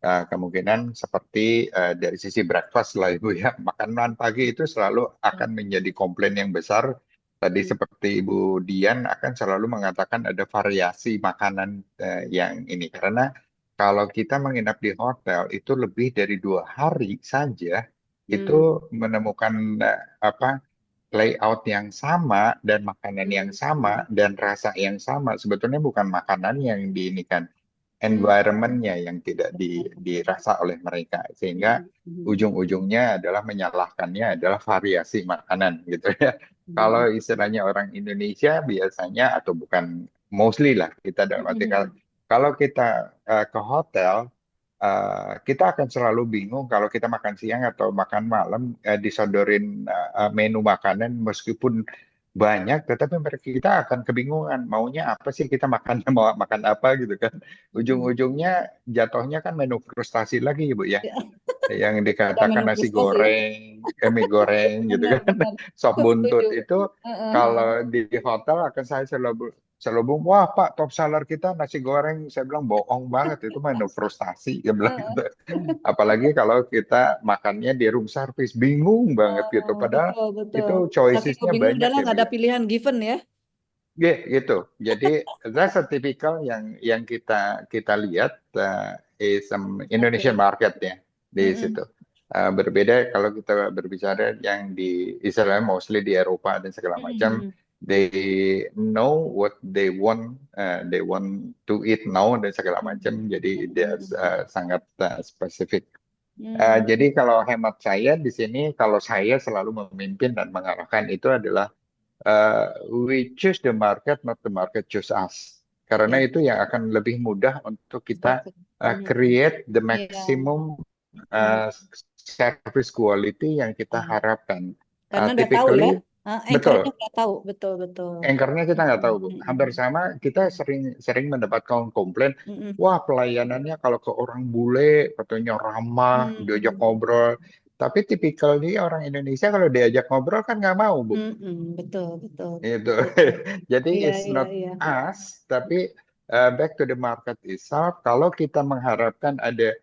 kemungkinan seperti dari sisi breakfast lah Ibu ya, makanan pagi itu selalu akan menjadi komplain yang besar. Tadi mhm, seperti Ibu Dian akan selalu mengatakan ada variasi makanan yang ini. Karena kalau kita menginap di hotel itu lebih dari 2 hari saja, itu mhm, menemukan layout yang sama dan makanan yang mhm, sama dan rasa yang sama. Sebetulnya bukan makanan yang diinikan, mhm, environment-nya yang tidak dirasa oleh mereka. Sehingga mhm, mhm, ujung-ujungnya adalah menyalahkannya adalah variasi makanan gitu ya. mhm, Kalau istilahnya orang Indonesia biasanya atau bukan mostly lah kita dalam arti mhm, kalau kita ke hotel kita akan selalu bingung kalau kita makan siang atau makan malam disodorin menu makanan meskipun banyak, tetapi kita akan kebingungan maunya apa sih kita makan mau makan apa gitu kan. mhm. Ujung-ujungnya jatuhnya kan menu frustasi lagi Bu ya, Ya, yang ada dikatakan menu nasi frustasi ya. goreng, mie goreng gitu Benar, kan, benar. sop Setuju. buntut itu Heeh, heeh. kalau di hotel akan saya selalu bilang, wah Pak top seller kita nasi goreng. Saya bilang bohong banget itu menu frustasi, dia bilang Heeh. gitu. Apalagi kalau kita makannya di room service, bingung banget gitu. Oh, Padahal betul, betul. itu Saking choicesnya kebingung, banyak udahlah ya Bu nggak ada ya. pilihan given ya. Gitu. Jadi that's a typical yang kita lihat is Indonesian Oke. market ya di Mm-mm. situ. Berbeda kalau kita berbicara yang di Israel, mostly di Eropa dan segala macam, Mm-mm. they know what they want to eat now dan segala macam. Jadi dia Mm-mm. sangat spesifik. Mm. Jadi kalau hemat saya di sini, kalau saya selalu memimpin dan mengarahkan itu adalah we choose the market, not the market choose us. Karena Ya, itu yang akan lebih mudah untuk kita sepakat. Mm-mm. create the Iya. maximum Mm. service quality yang kita Ya. harapkan. Karena udah tahu ya. Typically, Anchor-nya betul. udah tahu, betul, betul. Anchornya kita nggak tahu, Bu. Hampir Mm-mm. sama, kita sering mendapatkan komplain, Mm-mm. wah pelayanannya kalau ke orang bule, katanya ramah, diajak Mm-mm. ngobrol. Tapi tipikal dia orang Indonesia kalau diajak ngobrol kan nggak mau, Bu. Mm-mm. Betul, betul, Itu. betul. Jadi Iya, it's iya, not iya. us, tapi back to the market itself. Kalau kita mengharapkan ada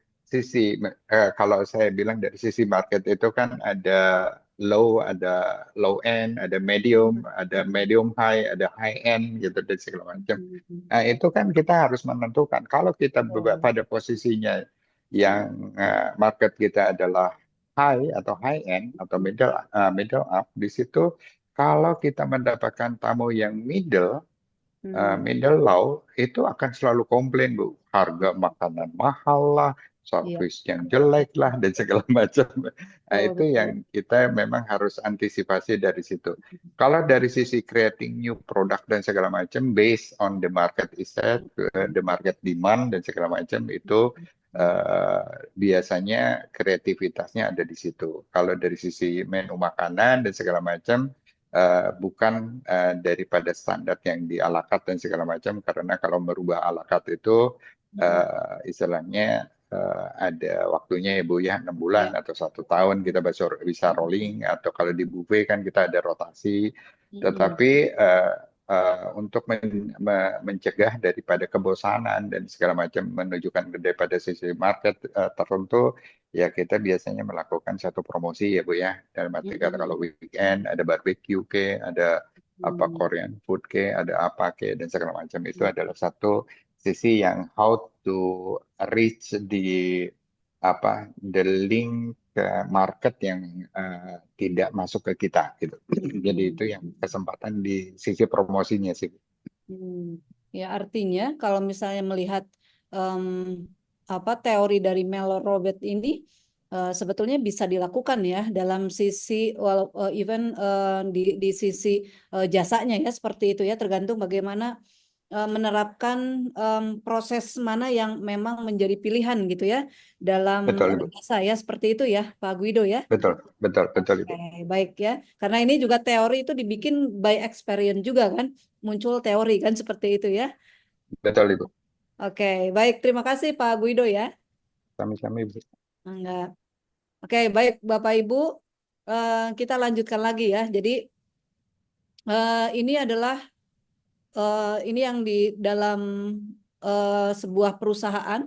kalau saya bilang dari sisi market itu kan ada low end, ada Mm-mm. medium high, ada high end gitu dan segala macam. Mm-mm. Nah, itu kan kita harus menentukan. Kalau kita Betul. pada posisinya yang market kita adalah high atau high end atau middle up, di situ kalau kita mendapatkan tamu yang Mm. middle low, itu akan selalu komplain, Bu. Harga makanan mahal lah, Iya, service yang jelek lah, dan segala macam. Nah, betul, itu betul. yang kita memang harus antisipasi dari situ. Kalau dari sisi creating new product dan segala macam, based on the market itself, the market demand dan segala macam, itu biasanya kreativitasnya ada di situ. Kalau dari sisi menu makanan dan segala macam, bukan daripada standar yang di ala carte dan segala macam, karena kalau merubah ala carte itu Mm-mm. istilahnya ada waktunya ya Bu ya, 6 bulan Ya. atau 1 tahun kita bisa Mm-mm. rolling, atau kalau di buffet kan kita ada rotasi. Mm-mm. Tetapi untuk mencegah daripada kebosanan dan segala macam, menunjukkan daripada sisi market tertentu, ya kita biasanya melakukan satu promosi ya Bu ya. Dalam arti kata kalau weekend ada barbecue ke, ada apa Korean food ke, ada apa ke, dan segala macam, itu adalah satu sisi yang how to reach the link ke market yang tidak masuk ke kita gitu. Jadi itu yang kesempatan di sisi promosinya sih. Ya artinya kalau misalnya melihat teori dari Mel Robbins ini sebetulnya bisa dilakukan ya dalam sisi even di sisi jasanya ya, seperti itu ya, tergantung bagaimana menerapkan proses mana yang memang menjadi pilihan gitu ya dalam Betul Ibu. jasa ya, seperti itu ya Pak Guido ya. Betul Ibu. Oke, baik ya. Karena ini juga teori itu dibikin by experience juga kan, muncul teori kan, seperti itu ya. Betul Ibu. Oke, baik, terima kasih Pak Guido ya. Sami-sami Ibu. Enggak. Oke, baik Bapak Ibu, kita lanjutkan lagi ya. Jadi ini adalah ini yang di dalam sebuah perusahaan.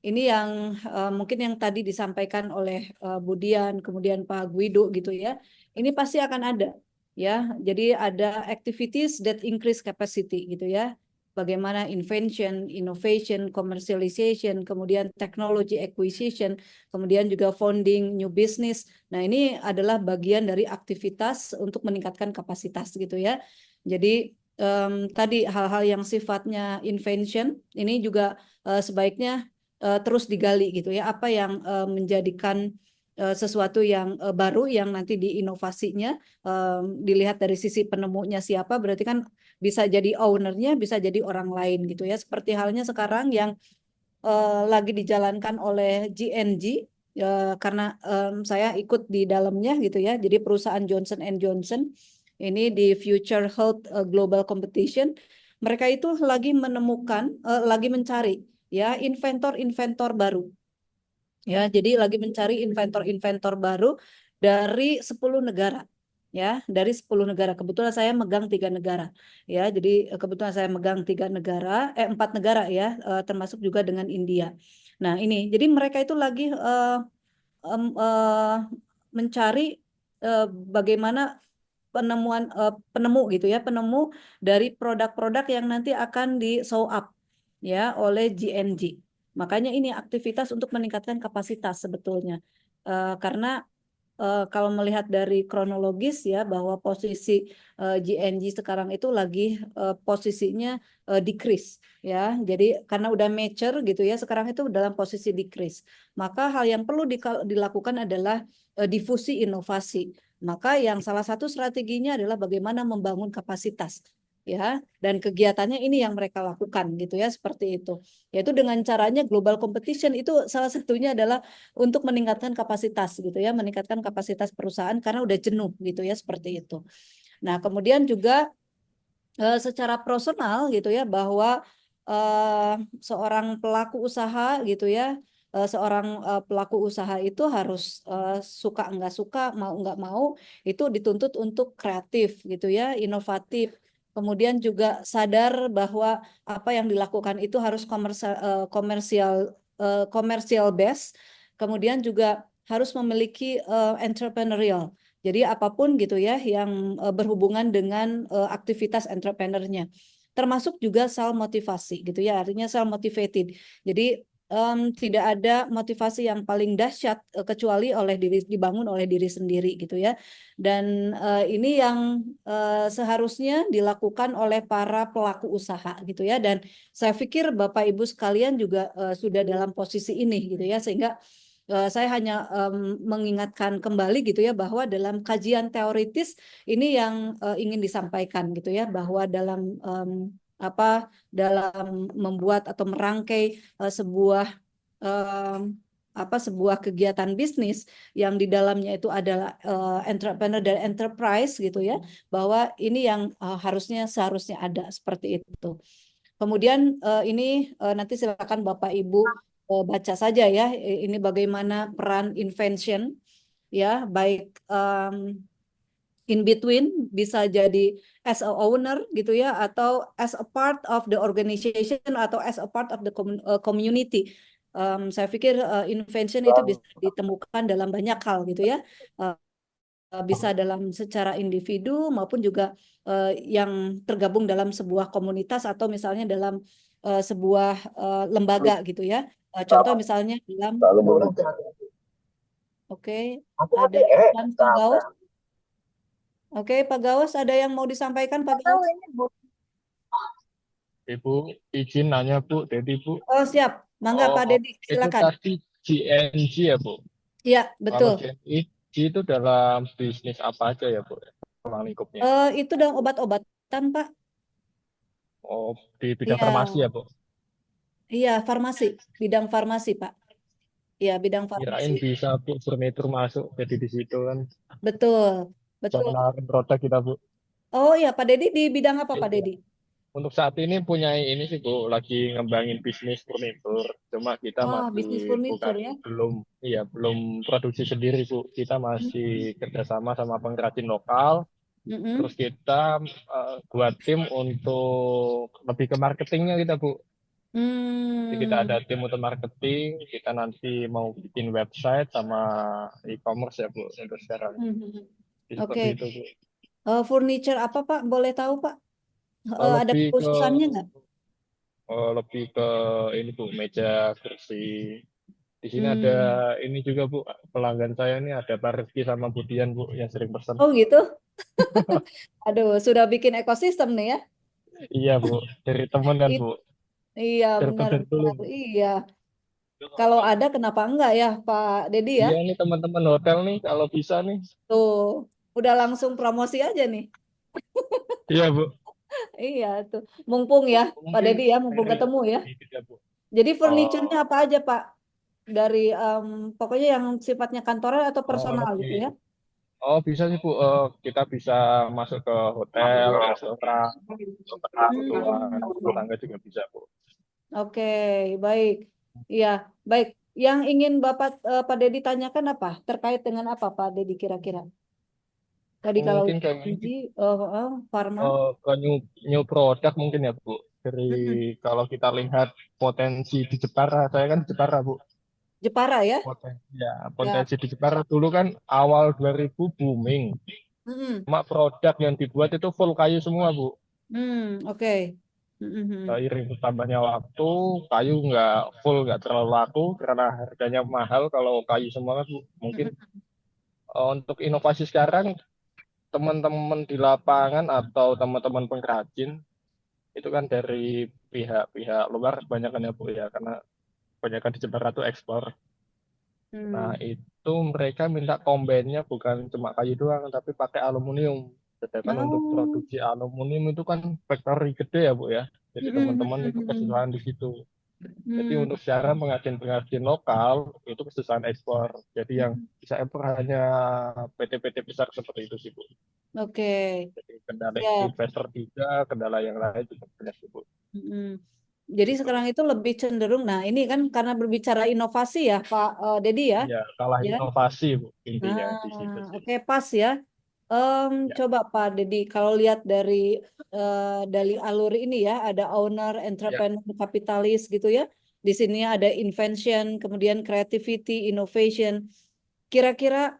Ini yang mungkin yang tadi disampaikan oleh Budian, kemudian Pak Guido gitu ya. Ini pasti akan ada ya. Jadi ada activities that increase capacity gitu ya. Bagaimana invention, innovation, commercialization, kemudian technology acquisition, kemudian juga founding new business. Nah, ini adalah bagian dari aktivitas untuk meningkatkan kapasitas gitu ya. Jadi tadi hal-hal yang sifatnya invention ini juga sebaiknya terus digali gitu ya, apa yang menjadikan sesuatu yang baru yang nanti diinovasinya dilihat dari sisi penemunya siapa, berarti kan bisa jadi ownernya, bisa jadi orang lain gitu ya, seperti halnya sekarang yang lagi dijalankan oleh GNG karena saya ikut di dalamnya gitu ya, jadi perusahaan Johnson Johnson ini di Future Health Global Competition, mereka itu lagi menemukan, lagi mencari ya inventor-inventor baru. Ya, jadi lagi mencari inventor-inventor baru dari 10 negara. Ya, dari 10 negara. Kebetulan saya megang 3 negara. Ya, jadi kebetulan saya megang 3 negara, 4 negara ya, termasuk juga dengan India. Nah, ini. Jadi mereka itu lagi mencari bagaimana penemu gitu ya, penemu dari produk-produk yang nanti akan di show up ya oleh GNG. Makanya ini aktivitas untuk meningkatkan kapasitas sebetulnya. Karena kalau melihat dari kronologis ya, bahwa posisi GNG sekarang itu lagi posisinya decrease ya. Jadi karena udah mature gitu ya, sekarang itu dalam posisi decrease. Maka hal yang perlu dilakukan adalah difusi inovasi. Maka yang salah satu strateginya adalah bagaimana membangun kapasitas ya, dan kegiatannya ini yang mereka lakukan gitu ya, seperti itu. Yaitu dengan caranya global competition, itu salah satunya adalah untuk meningkatkan kapasitas gitu ya, meningkatkan kapasitas perusahaan karena udah jenuh gitu ya, seperti itu. Nah, kemudian juga secara personal gitu ya, bahwa seorang pelaku usaha gitu ya, seorang pelaku usaha itu harus suka nggak suka, mau nggak mau, itu dituntut untuk kreatif gitu ya, inovatif. Kemudian juga sadar bahwa apa yang dilakukan itu harus komersial base. Kemudian juga harus memiliki entrepreneurial. Jadi apapun gitu ya yang berhubungan dengan aktivitas entrepreneurnya. Termasuk juga self motivasi gitu ya, artinya self motivated. Jadi tidak ada motivasi yang paling dahsyat kecuali dibangun oleh diri sendiri gitu ya. Dan ini yang seharusnya dilakukan oleh para pelaku usaha gitu ya. Dan saya pikir Bapak Ibu sekalian juga sudah dalam posisi ini gitu ya, sehingga saya hanya mengingatkan kembali gitu ya, bahwa dalam kajian teoritis ini yang ingin disampaikan gitu ya, bahwa dalam dalam membuat atau merangkai sebuah kegiatan bisnis yang di dalamnya itu adalah entrepreneur dan enterprise gitu ya, bahwa ini yang seharusnya ada seperti itu. Kemudian ini nanti silakan Bapak Ibu baca saja ya, ini bagaimana peran invention ya, baik in between, bisa jadi as a owner gitu ya, atau as a part of the organization, atau as a part of the community. Saya pikir invention itu bisa ditemukan dalam banyak hal gitu ya. Bisa dalam secara individu maupun juga yang tergabung dalam sebuah komunitas, atau misalnya dalam sebuah lembaga gitu ya. Contoh misalnya dalam, oke, ada iklan Pak Gaus. Oke, Pak Gaus, ada yang mau disampaikan Pak Gaus? Ibu izin nanya Bu, jadi Bu, Oh siap, mangga Pak Dedi, itu silakan. tadi GNG ya Bu. Iya, Kalau betul. GNG itu dalam bisnis apa aja ya Bu? Ruang lingkupnya. Itu dalam obat-obatan Pak. Oh, di bidang Iya, farmasi ya Bu? iya farmasi, bidang farmasi Pak. Iya, bidang farmasi. Kirain bisa Bu furnitur masuk, jadi di situ kan Betul, betul. jangan nawarin produk kita Bu. Oh iya, Pak Dedi di bidang apa Pak Iya. Dedi? Untuk saat ini punya ini sih Bu, lagi ngembangin bisnis furnitur. Cuma kita Wah, bisnis masih furnitur ya. belum produksi sendiri Bu. Kita masih kerjasama sama pengrajin lokal. Mm-mm. Terus kita buat tim untuk lebih ke marketingnya kita Bu. Jadi kita ada tim untuk marketing. Kita nanti mau bikin website sama e-commerce ya Bu untuk sekarang. Mhm. Jadi Oke. seperti itu Bu. Furniture apa Pak? Boleh tahu Pak? Ada Lebih ke kekhususannya nggak? lebih ke ini Bu, meja, kursi. Di sini ada Hmm. ini juga Bu, pelanggan saya ini ada Pak Rizky sama Budian Bu yang sering pesan. Oh gitu? Aduh, sudah bikin ekosistem nih ya. Iya Bu, dari teman kan It- Bu, iya, circle dari dulu benar-benar. Bu. Iya. Kalau ada kenapa enggak ya Pak Dedi ya? Iya nih teman-teman hotel nih kalau bisa nih. Tuh, udah langsung promosi aja nih. Iya Bu, Iya tuh, mumpung ya Pak mungkin Dedi ya, mumpung dari ketemu ya. ini ya Bu. Jadi Eh, furniture-nya apa aja Pak? Dari pokoknya yang sifatnya kantoran atau personal gitu ya? bisa sih Bu, kita bisa masuk ke hotel, restoran, kebutuhan rumah Hmm. tangga juga bisa Bu. Oke, baik. Iya, baik. Yang ingin Pak Dedi tanyakan apa? Terkait dengan apa Pak Dedi kira-kira? Tadi kalau Mungkin kayak Gigi, Pharma. ke new product mungkin ya Bu. Dari Mm-mm. kalau kita lihat potensi di Jepara, saya kan di Jepara Bu. Jepara ya? Ya, Ya. potensi di Jepara dulu kan awal 2000 booming. Mm-mm. Cuma produk yang dibuat itu full kayu semua Bu. Oke. Mm-mm. Seiring bertambahnya waktu, kayu nggak full, nggak terlalu laku karena harganya mahal kalau kayu semua kan Bu. Mungkin Mm-mm. untuk inovasi sekarang teman-teman di lapangan atau teman-teman pengrajin itu kan dari pihak-pihak luar kebanyakan ya Bu ya, karena kebanyakan di Jepara itu ekspor. Nah, Hmm. itu mereka minta combine-nya bukan cuma kayu doang, tapi pakai aluminium. Sedangkan untuk Oh. produksi aluminium itu kan factory gede ya, Bu ya. Jadi teman-teman itu Mm-mm. kesusahan di situ. Jadi Hmm. untuk sekarang pengrajin-pengrajin lokal itu kesusahan ekspor. Jadi yang bisa ekspor hanya PT-PT besar seperti itu sih, Bu. Oke. Jadi kendala Ya. investor juga, kendala yang lain juga banyak sih, Bu. Mm-mm. Jadi Gitu. sekarang itu lebih cenderung, nah ini kan karena berbicara inovasi ya Pak Dedi ya, Iya, kalah ya. inovasi, Bu, intinya di situ Nah, sih. oke pas ya. Ya, Coba Pak Dedi, kalau lihat dari alur ini ya, ada owner, ya. entrepreneur, kapitalis gitu ya. Di sini ada invention, kemudian creativity, innovation. Kira-kira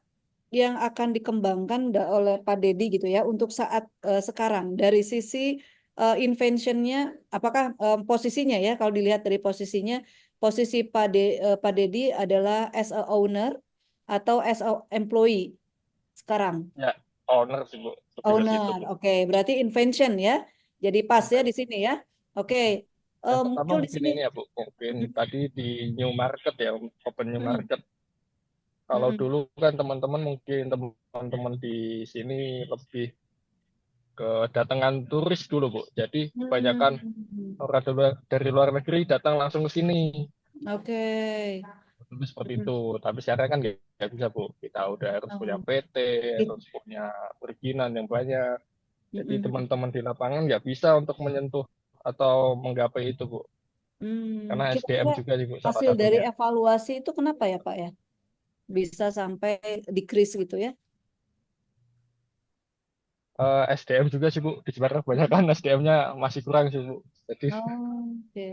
yang akan dikembangkan oleh Pak Dedi gitu ya untuk saat sekarang dari sisi inventionnya, apakah posisinya ya, kalau dilihat dari posisinya, posisi Pak Dedi adalah as a owner atau as a employee sekarang? Ya, owner sih Bu, lebih ke situ Owner, Bu. oke. Berarti invention ya. Jadi pas ya Invention. di sini ya. Oke. Yang pertama Muncul di mungkin sini. ini ya Bu, mungkin tadi di new market ya, open new Mm-mm. market. Kalau Mm-mm. dulu kan teman-teman mungkin teman-teman di sini lebih kedatangan turis dulu Bu. Jadi kebanyakan Hmm. orang dari luar negeri datang langsung ke sini. Oke. Dulu seperti Mm-mm. itu. Tapi sekarang kan nggak bisa Bu. Kita udah harus punya Oh. PT, harus punya perizinan yang banyak. Jadi Mm-mm. teman-teman di lapangan nggak bisa untuk menyentuh atau menggapai itu Bu. Karena SDM Kira-kira juga sih Bu salah hasil dari satunya. evaluasi itu kenapa ya Pak ya? Bisa sampai decrease gitu ya? SDM juga sih Bu. Di Jepara kebanyakan SDM-nya masih kurang sih Bu. Jadi Oh, oke.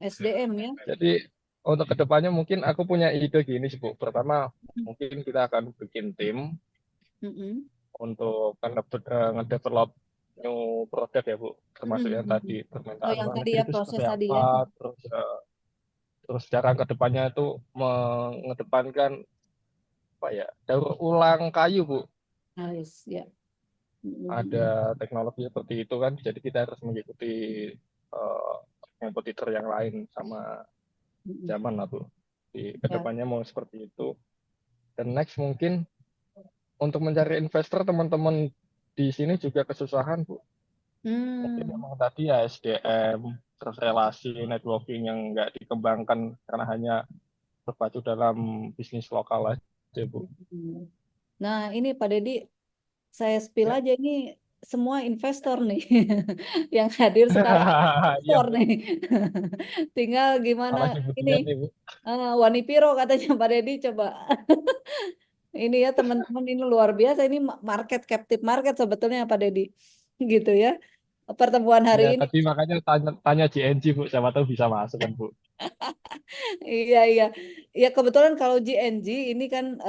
SDM ya. jadi untuk kedepannya mungkin aku punya ide gini sih Bu. Pertama mungkin kita akan bikin tim Mm-mm. untuk ngedevelop new product ya Bu. Termasuk yang Mm-mm. tadi Oh, permintaan yang luar tadi negeri ya itu proses seperti tadi ya. apa. Terus cara kedepannya itu mengedepankan apa ya, daur ulang kayu Bu. Nice, ya. Ada teknologi seperti itu kan, jadi kita harus mengikuti eh, kompetitor yang lain sama zaman lah Bu. Di Ya. kedepannya mau seperti itu. Dan next mungkin untuk mencari investor teman-teman di sini juga kesusahan Bu. Mungkin Hmm. memang tadi ya SDM, terus relasi, networking yang nggak dikembangkan karena hanya terpacu dalam bisnis lokal aja Bu. Nah, ini Pak Deddy, saya spill Ya. aja ini semua investor nih yang hadir sekarang Iya investor Bu, nih. Tinggal malah gimana nyebutnya ini nih Bu. Wanipiro katanya Pak Deddy coba. Ini ya teman-teman ini luar biasa ini market captive market sebetulnya Pak Deddy. Gitu ya. Pertemuan hari Ya ini. tadi makanya tanya GNG Bu, siapa tahu bisa masuk kan Bu. Iya, iya. Ya kebetulan kalau GNG ini kan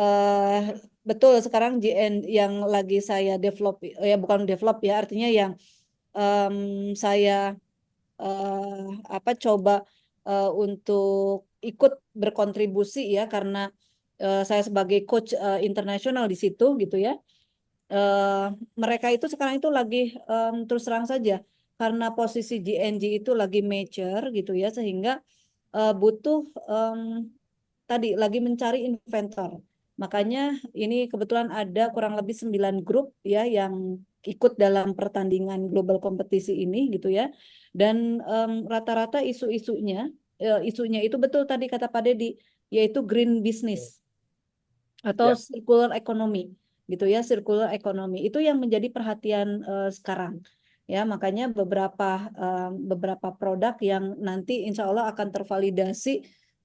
betul sekarang GN yang lagi saya develop ya bukan develop ya artinya yang em, saya apa coba untuk ikut berkontribusi ya karena saya sebagai coach internasional di situ gitu ya. Eh, Mereka itu sekarang itu lagi terus terang saja karena posisi GNG itu lagi mature gitu ya sehingga butuh tadi lagi mencari inventor. Makanya ini kebetulan ada kurang lebih 9 grup ya yang ikut dalam pertandingan global kompetisi ini gitu ya. Dan rata-rata isunya itu betul tadi kata Pak Deddy, yaitu green business atau Ya, circular economy gitu ya, circular economy itu yang menjadi perhatian sekarang ya. Makanya beberapa produk yang nanti insya Allah akan tervalidasi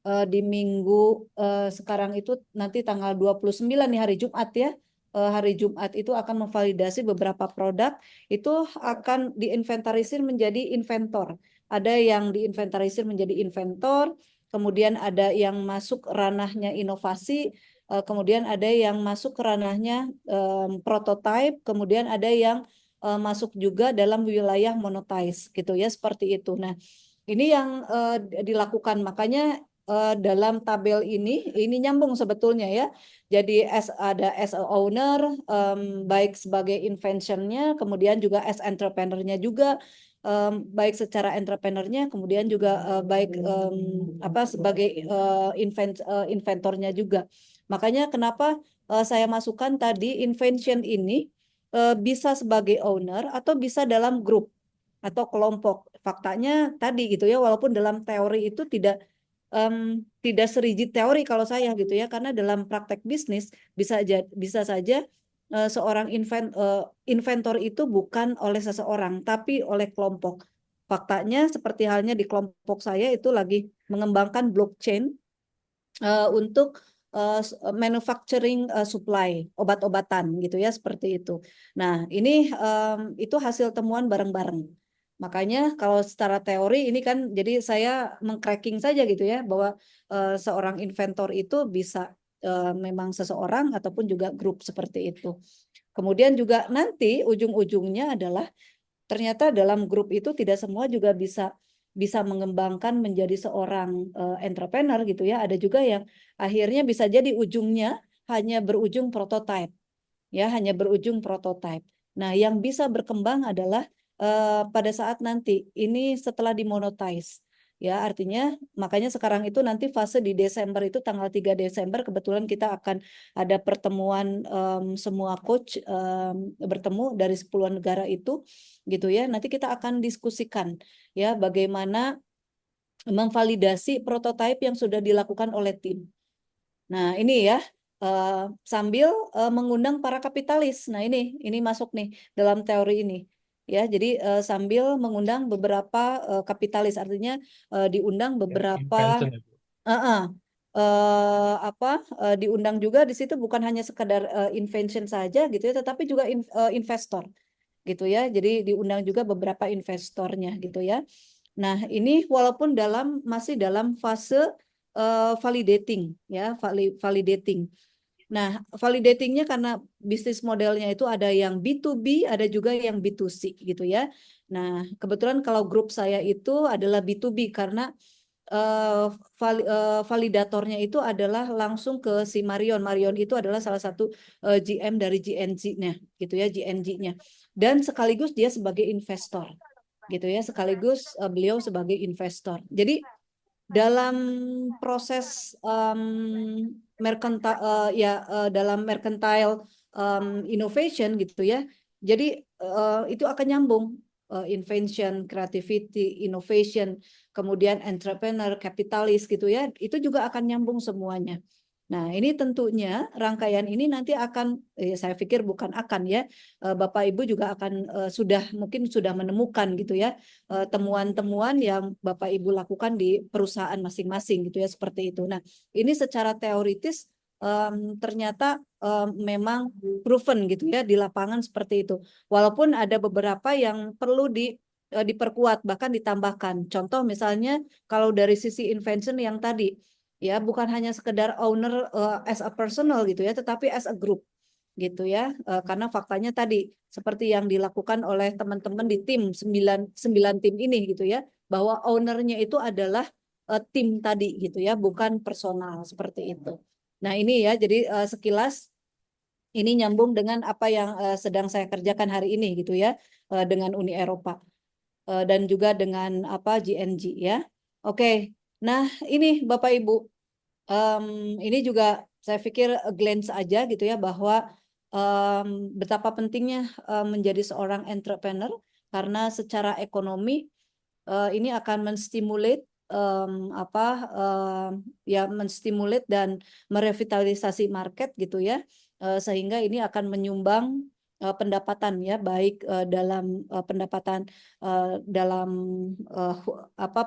di minggu sekarang itu nanti tanggal 29 nih hari Jumat ya. Hari Jumat itu akan memvalidasi beberapa produk itu akan diinventarisir menjadi inventor. Ada yang diinventarisir menjadi inventor, kemudian ada yang masuk ranahnya inovasi, kemudian ada yang masuk ke ranahnya prototype, kemudian ada yang masuk juga dalam wilayah monetize gitu ya seperti itu. Nah, ini yang dilakukan makanya dalam tabel ini nyambung sebetulnya ya. Jadi ada as a owner, baik sebagai inventionnya, kemudian juga as entrepreneurnya juga, baik secara entrepreneurnya, kemudian juga baik apa sebagai inventornya juga. Makanya kenapa saya masukkan tadi invention ini bisa sebagai owner atau bisa dalam grup atau kelompok. Faktanya tadi gitu ya, walaupun dalam teori itu tidak serigid teori kalau saya gitu ya, karena dalam praktek bisnis bisa saja seorang inventor itu bukan oleh seseorang, tapi oleh kelompok. Faktanya seperti halnya di kelompok saya itu lagi mengembangkan blockchain untuk manufacturing supply obat-obatan gitu ya seperti itu. Nah, ini itu hasil temuan bareng-bareng. Makanya kalau secara teori ini kan jadi saya mengcracking saja gitu ya bahwa seorang inventor itu bisa memang seseorang ataupun juga grup seperti itu. Kemudian juga nanti ujung-ujungnya adalah ternyata dalam grup itu tidak semua juga bisa mengembangkan menjadi seorang entrepreneur gitu ya. Ada juga yang akhirnya bisa jadi ujungnya hanya berujung prototype ya, hanya berujung prototype. Nah, yang bisa berkembang adalah pada saat nanti ini setelah dimonetize. Ya, artinya makanya sekarang itu nanti fase di Desember itu tanggal 3 Desember kebetulan kita akan ada pertemuan semua coach bertemu dari 10 negara itu gitu ya. Nanti kita akan diskusikan ya bagaimana memvalidasi prototipe yang sudah dilakukan oleh tim. Nah, ini ya sambil mengundang para kapitalis. Nah, ini masuk nih dalam teori ini. Ya, jadi sambil mengundang beberapa kapitalis artinya diundang beberapa invention ya Bu. uh-uh, apa diundang juga di situ bukan hanya sekedar invention saja gitu ya, tetapi juga investor gitu ya. Jadi diundang juga beberapa investornya gitu ya. Nah, ini walaupun masih dalam fase validating ya, validating. Nah, validatingnya karena bisnis modelnya itu ada yang B2B, ada juga yang B2C gitu ya. Nah, kebetulan kalau grup saya itu adalah B2B karena validatornya itu adalah langsung ke si Marion. Marion itu adalah salah satu GM dari GNG-nya gitu ya, GNG-nya. Dan sekaligus dia sebagai investor gitu ya, sekaligus beliau sebagai investor. Jadi dalam proses dalam mercantile innovation gitu ya. Jadi itu akan nyambung invention, creativity, innovation, kemudian entrepreneur, kapitalis gitu ya. Itu juga akan nyambung semuanya. Nah, ini tentunya rangkaian ini nanti akan, saya pikir bukan akan ya, Bapak Ibu juga akan mungkin sudah menemukan gitu ya, temuan-temuan yang Bapak Ibu lakukan di perusahaan masing-masing gitu ya, seperti itu. Nah, ini secara teoritis ternyata memang proven gitu ya di lapangan seperti itu. Walaupun ada beberapa yang perlu diperkuat bahkan ditambahkan. Contoh misalnya kalau dari sisi invention yang tadi ya, bukan hanya sekedar owner as a personal gitu ya, tetapi as a group gitu ya. Karena faktanya tadi seperti yang dilakukan oleh teman-teman di tim 9 tim ini gitu ya, bahwa ownernya itu adalah tim tadi gitu ya, bukan personal seperti itu. Nah, ini ya, jadi sekilas ini nyambung dengan apa yang sedang saya kerjakan hari ini gitu ya, dengan Uni Eropa dan juga dengan GNG ya. Oke. Nah, ini Bapak Ibu, ini juga saya pikir glance aja gitu ya, bahwa betapa pentingnya menjadi seorang entrepreneur, karena secara ekonomi ini akan menstimulat menstimulat dan merevitalisasi market gitu ya, sehingga ini akan menyumbang pendapatan ya, baik dalam pendapatan dalam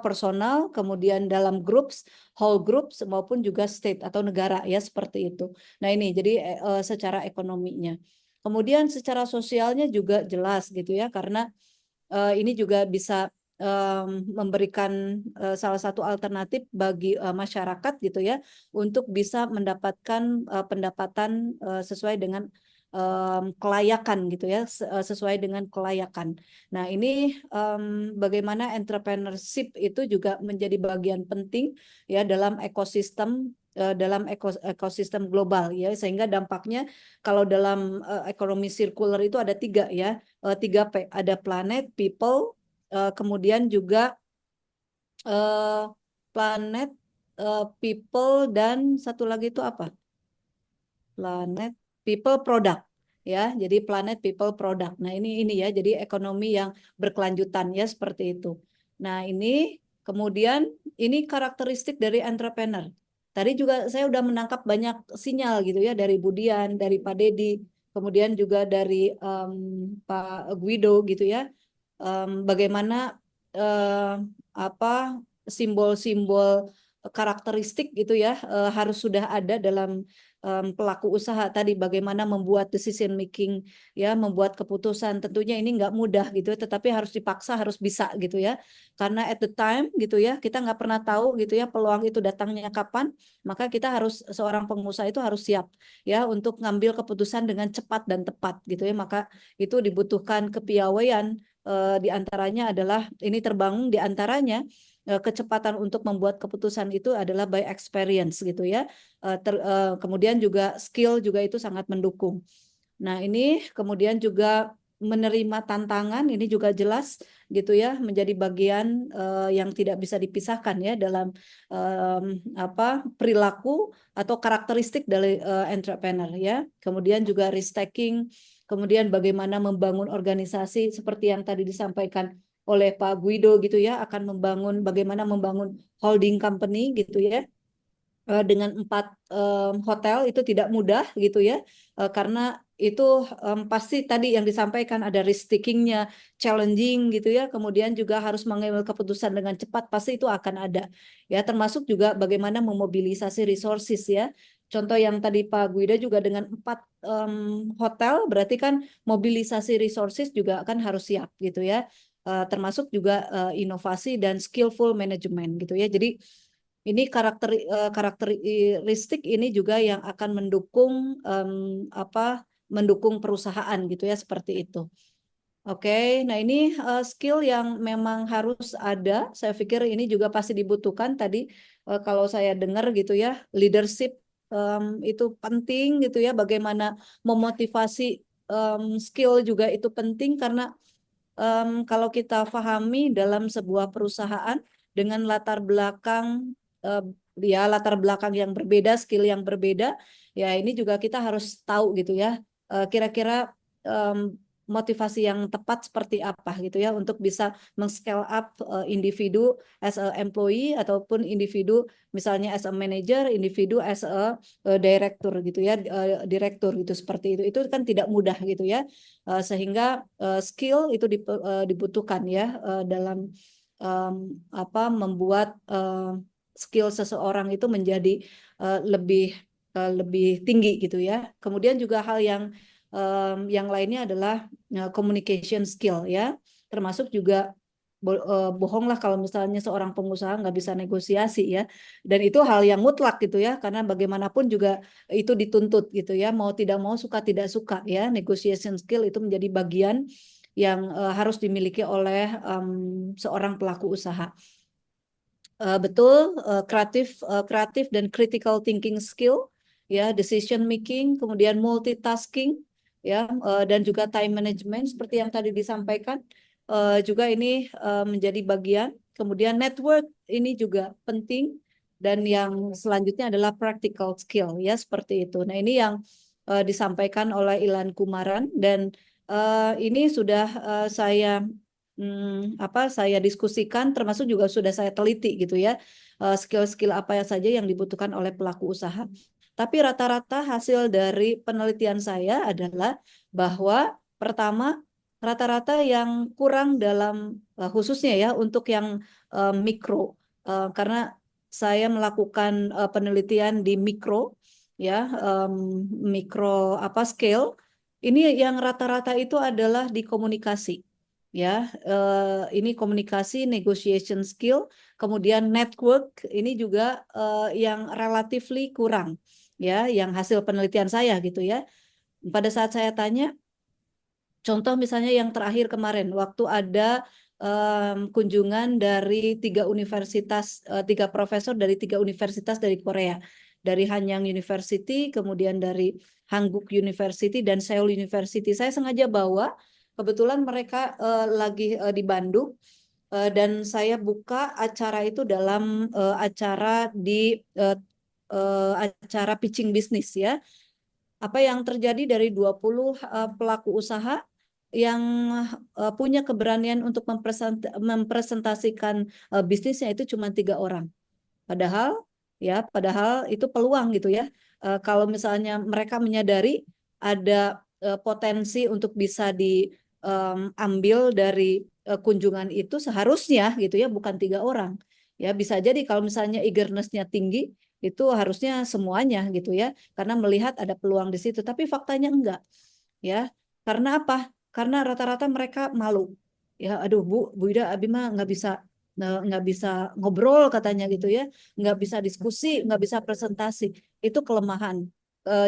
personal, kemudian dalam groups, whole groups, maupun juga state atau negara ya, seperti itu. Nah, ini jadi secara ekonominya. Kemudian secara sosialnya juga jelas gitu ya, karena ini juga bisa memberikan salah satu alternatif bagi masyarakat gitu ya, untuk bisa mendapatkan pendapatan sesuai dengan kelayakan gitu ya, sesuai dengan kelayakan. Nah, ini bagaimana entrepreneurship itu juga menjadi bagian penting ya dalam ekosistem global ya, sehingga dampaknya kalau dalam ekonomi sirkular itu ada 3 ya, 3P, ada planet, people, kemudian juga planet, people, dan satu lagi itu apa? Planet, people, product ya. Jadi planet, people, product. Nah, ini ya, jadi ekonomi yang berkelanjutan ya, seperti itu. Nah, ini kemudian ini karakteristik dari entrepreneur. Tadi juga saya udah menangkap banyak sinyal gitu ya, dari Budian, dari Pak Dedi, kemudian juga dari Pak Guido gitu ya. Bagaimana simbol-simbol karakteristik gitu ya harus sudah ada dalam pelaku usaha tadi, bagaimana membuat decision making ya, membuat keputusan. Tentunya ini nggak mudah gitu, tetapi harus dipaksa, harus bisa gitu ya, karena at the time gitu ya, kita nggak pernah tahu gitu ya peluang itu datangnya kapan. Maka kita harus, seorang pengusaha itu harus siap ya untuk ngambil keputusan dengan cepat dan tepat gitu ya. Maka itu dibutuhkan kepiawaian, diantaranya adalah ini terbangun diantaranya kecepatan untuk membuat keputusan itu adalah by experience gitu ya. Kemudian juga skill juga itu sangat mendukung. Nah, ini kemudian juga menerima tantangan, ini juga jelas gitu ya, menjadi bagian yang tidak bisa dipisahkan ya dalam perilaku atau karakteristik dari entrepreneur ya. Kemudian juga risk taking, kemudian bagaimana membangun organisasi seperti yang tadi disampaikan oleh Pak Guido gitu ya, akan bagaimana membangun holding company gitu ya, dengan 4 hotel itu tidak mudah gitu ya, karena itu pasti tadi yang disampaikan ada risk taking-nya, challenging gitu ya, kemudian juga harus mengambil keputusan dengan cepat, pasti itu akan ada ya, termasuk juga bagaimana memobilisasi resources ya. contoh yang tadi Pak Guida juga dengan 4 hotel, berarti kan mobilisasi resources juga kan harus siap gitu ya. Termasuk juga inovasi dan skillful management gitu ya. Jadi ini karakteristik ini juga yang akan mendukung perusahaan gitu ya, seperti itu. Oke, nah ini skill yang memang harus ada. Saya pikir ini juga pasti dibutuhkan tadi kalau saya dengar gitu ya, leadership itu penting gitu ya. Bagaimana memotivasi skill juga itu penting karena kalau kita pahami dalam sebuah perusahaan dengan latar belakang latar belakang yang berbeda, skill yang berbeda, ya ini juga kita harus tahu gitu ya. Kira-kira motivasi yang tepat seperti apa gitu ya untuk bisa meng-scale up individu as a employee ataupun individu misalnya as a manager, individu as a director gitu ya, direktur gitu seperti itu. Itu kan tidak mudah gitu ya. Sehingga skill itu dibutuhkan ya dalam membuat skill seseorang itu menjadi lebih tinggi gitu ya. Kemudian juga hal yang lainnya adalah communication skill ya, termasuk juga bohong lah kalau misalnya seorang pengusaha nggak bisa negosiasi ya, dan itu hal yang mutlak gitu ya, karena bagaimanapun juga itu dituntut gitu ya, mau tidak mau suka tidak suka ya, negotiation skill itu menjadi bagian yang harus dimiliki oleh seorang pelaku usaha. Betul, kreatif dan critical thinking skill ya, decision making, kemudian multitasking ya, dan juga time management seperti yang tadi disampaikan juga ini menjadi bagian. Kemudian network ini juga penting, dan yang selanjutnya adalah practical skill ya, seperti itu. Nah ini yang disampaikan oleh Ilan Kumaran, dan ini sudah saya diskusikan, termasuk juga sudah saya teliti gitu ya, skill-skill apa saja yang dibutuhkan oleh pelaku usaha. Tapi rata-rata hasil dari penelitian saya adalah bahwa pertama, rata-rata yang kurang dalam khususnya ya untuk yang mikro, karena saya melakukan penelitian di mikro ya, mikro scale. Ini yang rata-rata itu adalah di komunikasi ya, ini komunikasi, negotiation skill, kemudian network ini juga yang relatively kurang ya, yang hasil penelitian saya gitu ya. Pada saat saya tanya, contoh misalnya yang terakhir kemarin waktu ada kunjungan dari 3 universitas, 3 profesor dari 3 universitas dari Korea, dari Hanyang University, kemudian dari Hankuk University dan Seoul University. Saya sengaja bawa, kebetulan mereka lagi di Bandung, dan saya buka acara itu dalam acara acara pitching bisnis ya. Apa yang terjadi dari 20 pelaku usaha yang punya keberanian untuk mempresentasikan bisnisnya itu cuma 3 orang. Padahal itu peluang gitu ya. Kalau misalnya mereka menyadari ada potensi untuk bisa diambil dari kunjungan itu, seharusnya gitu ya, bukan 3 orang. Ya bisa jadi kalau misalnya eagerness-nya tinggi, itu harusnya semuanya gitu ya, karena melihat ada peluang di situ. Tapi faktanya enggak ya. Karena apa? Karena rata-rata mereka malu. Ya, aduh Bu Ida, Abi mah nggak bisa ngobrol katanya gitu ya, nggak bisa diskusi, nggak bisa presentasi. Itu kelemahan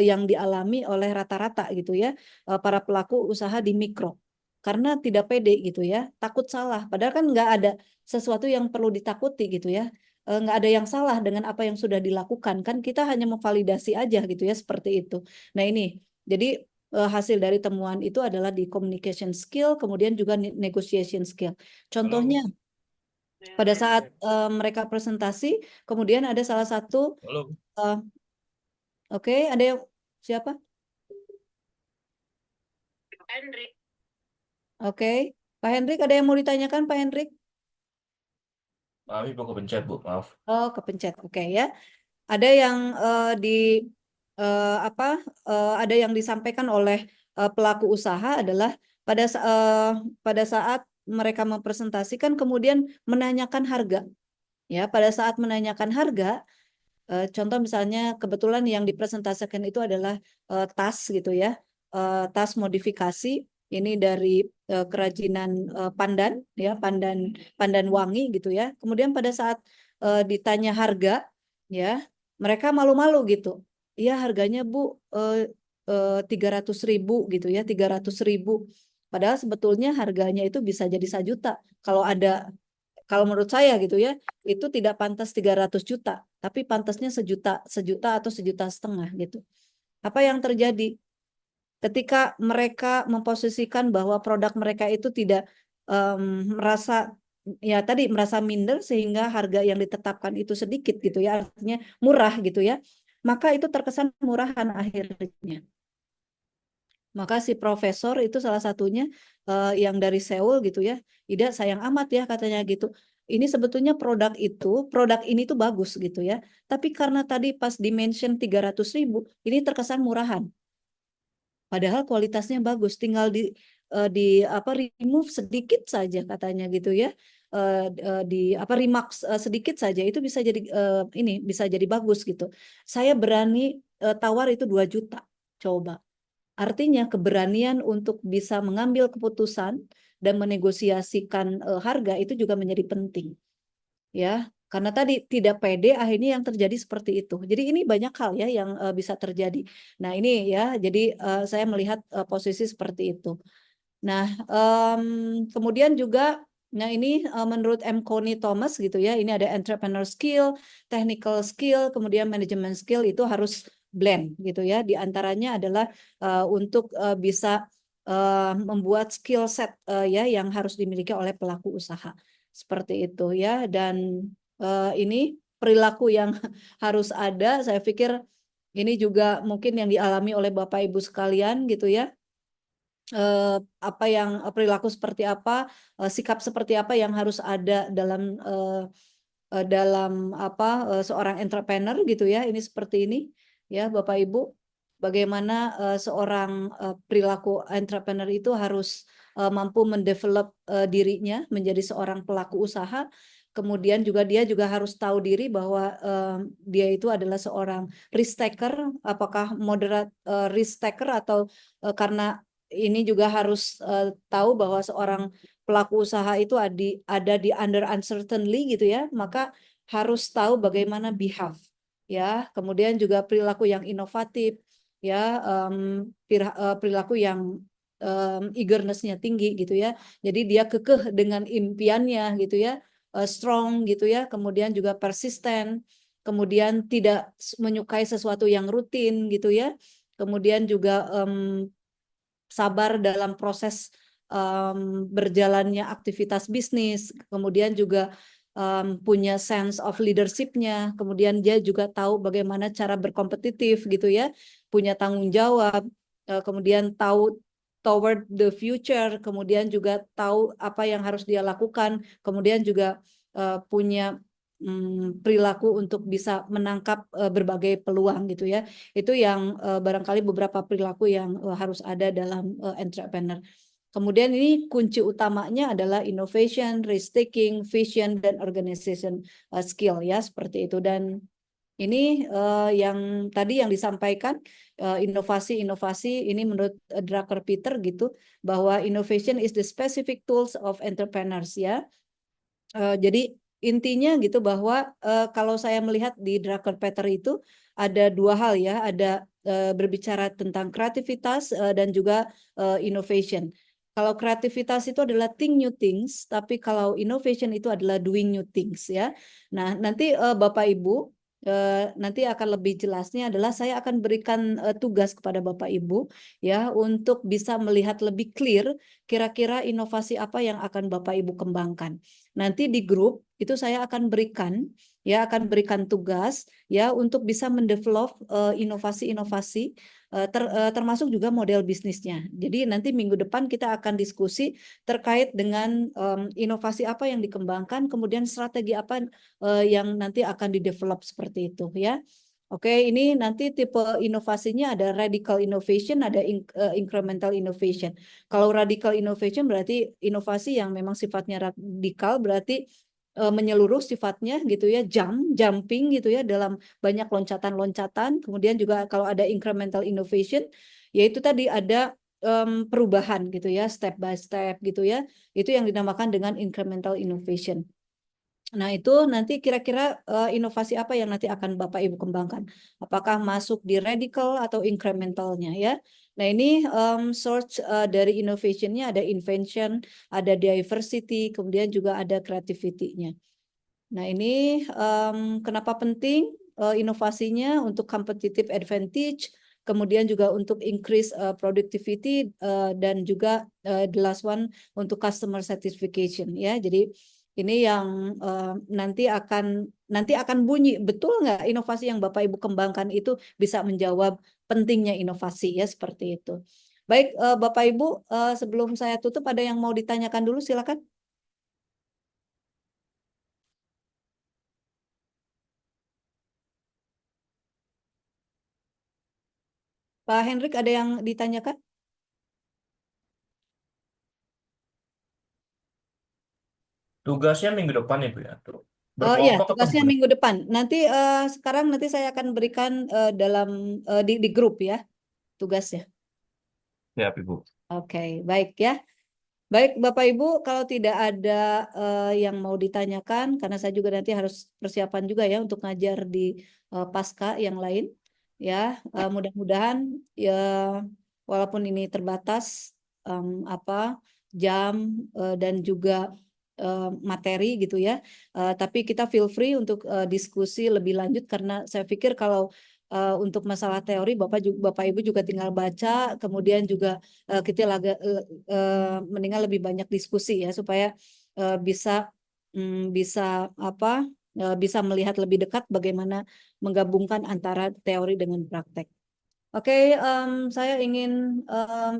yang dialami oleh rata-rata gitu ya, para pelaku usaha di mikro. Karena tidak pede gitu ya, takut salah. Padahal kan nggak ada sesuatu yang perlu ditakuti gitu ya. Nggak ada yang salah dengan apa yang sudah dilakukan. Kan kita hanya memvalidasi aja gitu ya, seperti itu. Nah ini, jadi hasil dari temuan itu adalah di communication skill, kemudian juga negotiation skill. Contohnya, pada saat mereka presentasi, kemudian ada salah satu, oke, ada yang siapa? Oke, Pak Hendrik, ada yang mau ditanyakan, Pak Hendrik? Maaf, Ibu kepencet, Bu. Maaf. Oh, kepencet, oke ya. Ada yang ada yang disampaikan oleh pelaku usaha adalah pada saat mereka mempresentasikan kemudian menanyakan harga. Ya, pada saat menanyakan harga, Contoh misalnya kebetulan yang dipresentasikan itu adalah tas gitu ya, tas modifikasi ini dari kerajinan pandan ya, pandan wangi gitu ya. Kemudian pada saat ditanya harga ya, mereka malu-malu gitu. Iya harganya Bu 300.000 gitu ya, 300.000. Padahal sebetulnya harganya itu bisa jadi 1 juta. Kalau menurut saya gitu ya, itu tidak pantas 300 juta, tapi pantasnya 1 juta atau 1,5 juta gitu. Apa yang terjadi? Ketika mereka memposisikan bahwa produk mereka itu tidak merasa minder sehingga harga yang ditetapkan itu sedikit gitu ya, artinya murah gitu ya, maka itu terkesan murahan akhirnya. Maka si profesor itu salah satunya yang dari Seoul gitu ya, Ida sayang amat ya katanya gitu. Ini sebetulnya produk ini tuh bagus gitu ya. Tapi karena tadi pas dimention 300.000, ini terkesan murahan. Padahal kualitasnya bagus, tinggal remove sedikit saja katanya gitu ya. Remarks sedikit saja itu bisa jadi bisa jadi bagus gitu. Saya berani tawar itu 2 juta. Coba. Artinya keberanian untuk bisa mengambil keputusan dan menegosiasikan harga itu juga menjadi penting. Ya, karena tadi tidak pede akhirnya yang terjadi seperti itu. Jadi ini banyak hal ya yang bisa terjadi. Nah, ini ya, jadi saya melihat posisi seperti itu. Nah, kemudian juga nah ini menurut M. Coney Thomas gitu ya, ini ada entrepreneur skill, technical skill, kemudian management skill itu harus blend gitu ya. Di antaranya adalah untuk bisa membuat skill set ya yang harus dimiliki oleh pelaku usaha. Seperti itu ya, dan ini perilaku yang harus ada, saya pikir ini juga mungkin yang dialami oleh Bapak Ibu sekalian gitu ya. Perilaku seperti apa, sikap seperti apa yang harus ada dalam seorang entrepreneur gitu ya. Ini seperti ini ya Bapak Ibu. Bagaimana seorang perilaku entrepreneur itu harus mampu mendevelop dirinya menjadi seorang pelaku usaha. Kemudian juga dia juga harus tahu diri bahwa dia itu adalah seorang risk taker, apakah moderate risk taker atau karena ini juga harus tahu bahwa seorang pelaku usaha itu ada di under uncertainty gitu ya, maka harus tahu bagaimana behave ya, kemudian juga perilaku yang inovatif ya, perilaku yang eagerness-nya tinggi gitu ya. Jadi dia kekeh dengan impiannya gitu ya, strong gitu ya, kemudian juga persisten, kemudian tidak menyukai sesuatu yang rutin gitu ya, kemudian juga sabar dalam proses berjalannya aktivitas bisnis, kemudian juga punya sense of leadership-nya, kemudian dia juga tahu bagaimana cara berkompetitif gitu ya, punya tanggung jawab, kemudian tahu toward the future, kemudian juga tahu apa yang harus dia lakukan, kemudian juga punya perilaku untuk bisa menangkap berbagai peluang gitu ya. Itu yang barangkali beberapa perilaku yang harus ada dalam entrepreneur. Kemudian ini kunci utamanya adalah innovation, risk taking, vision, dan organization skill ya, seperti itu. Dan ini yang tadi yang disampaikan inovasi-inovasi ini menurut Drucker Peter gitu, bahwa innovation is the specific tools of entrepreneurs ya. Jadi intinya gitu bahwa kalau saya melihat di Drucker Peter itu ada 2 hal ya, ada berbicara tentang kreativitas dan juga innovation. Kalau kreativitas itu adalah think new things, tapi kalau innovation itu adalah doing new things ya. Nah, nanti Bapak Ibu nanti akan lebih jelasnya adalah saya akan berikan tugas kepada Bapak Ibu ya untuk bisa melihat lebih clear kira-kira inovasi apa yang akan Bapak Ibu kembangkan. Nanti di grup itu saya akan berikan tugas ya untuk bisa mendevelop inovasi-inovasi termasuk juga model bisnisnya. Jadi nanti minggu depan kita akan diskusi terkait dengan inovasi apa yang dikembangkan, kemudian strategi apa yang nanti akan didevelop seperti itu ya. Oke, ini nanti tipe inovasinya ada radical innovation, ada incremental innovation. Kalau radical innovation berarti inovasi yang memang sifatnya radikal, berarti menyeluruh sifatnya gitu ya, jumping gitu ya dalam banyak loncatan-loncatan. Kemudian juga kalau ada incremental innovation, yaitu tadi ada perubahan gitu ya, step by step gitu ya. Itu yang dinamakan dengan incremental innovation. Nah, itu nanti kira-kira inovasi apa yang nanti akan Bapak Ibu kembangkan? Apakah masuk di radical atau incrementalnya ya? Nah, ini source dari innovation-nya ada invention, ada diversity, kemudian juga ada creativity-nya. Nah, ini kenapa penting inovasinya untuk competitive advantage, kemudian juga untuk increase productivity dan juga the last one untuk customer satisfaction ya. Jadi ini yang nanti akan bunyi, betul nggak inovasi yang Bapak Ibu kembangkan itu bisa menjawab pentingnya inovasi ya, seperti itu. Baik, Bapak Ibu, sebelum saya tutup ada yang mau ditanyakan dulu, silakan. Pak Hendrik, ada yang ditanyakan? Tugasnya minggu depan ya Bu ya. Tuh. Oh iya, Berkelompok atau tugasnya gimana? minggu depan. Nanti sekarang nanti saya akan berikan dalam di grup ya tugasnya. Siap Ibu. Oke, baik ya. Baik Bapak Ibu, kalau tidak ada yang mau ditanyakan, karena saya juga nanti harus persiapan juga ya untuk ngajar di pasca yang lain, ya mudah-mudahan ya walaupun ini terbatas apa jam dan juga materi gitu ya, tapi kita feel free untuk diskusi lebih lanjut karena saya pikir kalau untuk masalah teori Bapak Ibu juga tinggal baca, kemudian juga kita mendingan lebih banyak diskusi ya supaya bisa bisa melihat lebih dekat bagaimana menggabungkan antara teori dengan praktek. Oke, saya ingin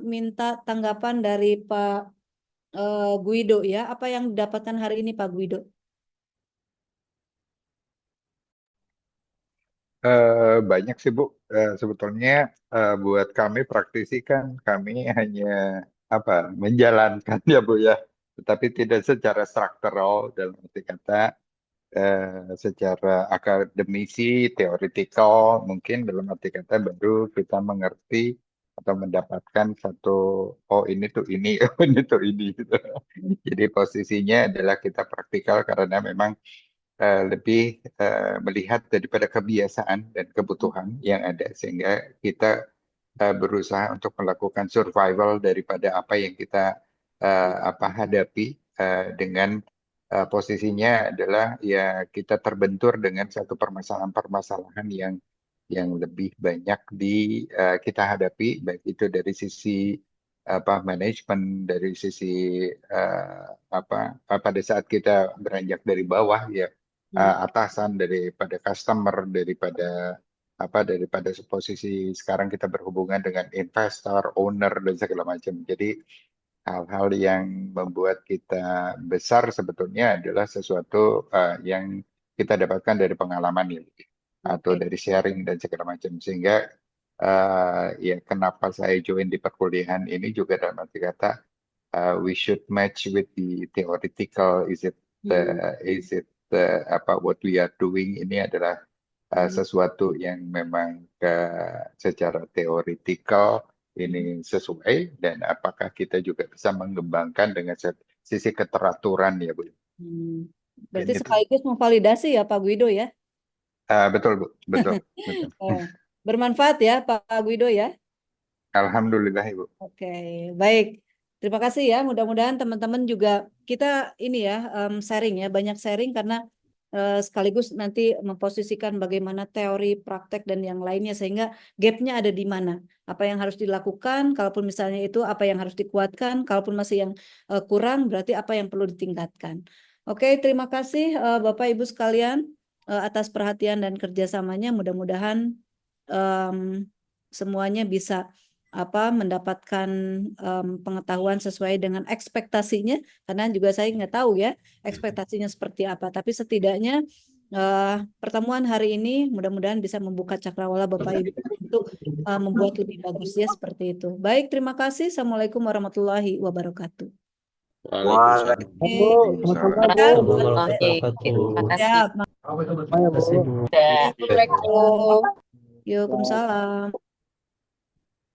minta tanggapan dari Pak Guido ya. Apa yang didapatkan hari ini Pak Guido? Banyak sih Bu. Sebetulnya buat kami praktisi kan kami hanya menjalankan ya Bu ya, tetapi tidak secara struktural dalam arti kata secara akademisi, teoretikal, mungkin dalam arti kata baru kita mengerti atau mendapatkan satu, oh ini tuh ini, oh ini tuh ini gitu. Jadi posisinya adalah kita praktikal karena memang lebih melihat daripada kebiasaan dan kebutuhan yang ada sehingga kita berusaha untuk melakukan survival daripada apa yang kita hadapi dengan posisinya adalah ya kita terbentur dengan satu permasalahan-permasalahan yang lebih banyak kita hadapi, baik itu dari sisi manajemen, dari sisi pada saat kita beranjak dari bawah ya, atasan, daripada customer, daripada posisi sekarang kita berhubungan dengan investor, owner dan segala macam. Jadi hal-hal yang membuat kita besar sebetulnya adalah sesuatu yang kita dapatkan dari pengalaman ya, atau dari sharing dan segala macam. Sehingga ya kenapa saya join di perkuliahan ini juga dalam arti kata we should match with the theoretical. What we are doing ini adalah sesuatu yang memang secara teoretikal ini sesuai, dan apakah kita juga bisa mengembangkan dengan sisi keteraturan ya Bu. Berarti Dan itu sekaligus memvalidasi ya Pak Guido ya. betul Bu, betul. Bermanfaat ya Pak Guido ya. Alhamdulillah Ibu. Oke, baik. Terima kasih ya. Mudah-mudahan teman-teman juga kita ini ya sharing ya, banyak sharing karena sekaligus nanti memposisikan bagaimana teori, praktek dan yang lainnya sehingga gapnya ada di mana, apa yang harus dilakukan, kalaupun misalnya itu apa yang harus dikuatkan, kalaupun masih yang kurang berarti apa yang perlu ditingkatkan. Oke, terima kasih Bapak Ibu sekalian atas perhatian dan kerjasamanya. Mudah-mudahan semuanya bisa mendapatkan pengetahuan sesuai dengan ekspektasinya, karena juga saya nggak tahu ya ekspektasinya seperti apa, tapi setidaknya pertemuan hari ini mudah-mudahan bisa membuka cakrawala Bapak Ibu untuk membuat lebih bagus ya, seperti itu. Baik, terima kasih. Assalamualaikum warahmatullahi wabarakatuh. Waalaikumsalam. Waalaikumsalam. Oke, terima kasih. Siap, Terima kasih, Bu. Assalamualaikum. Waalaikumsalam.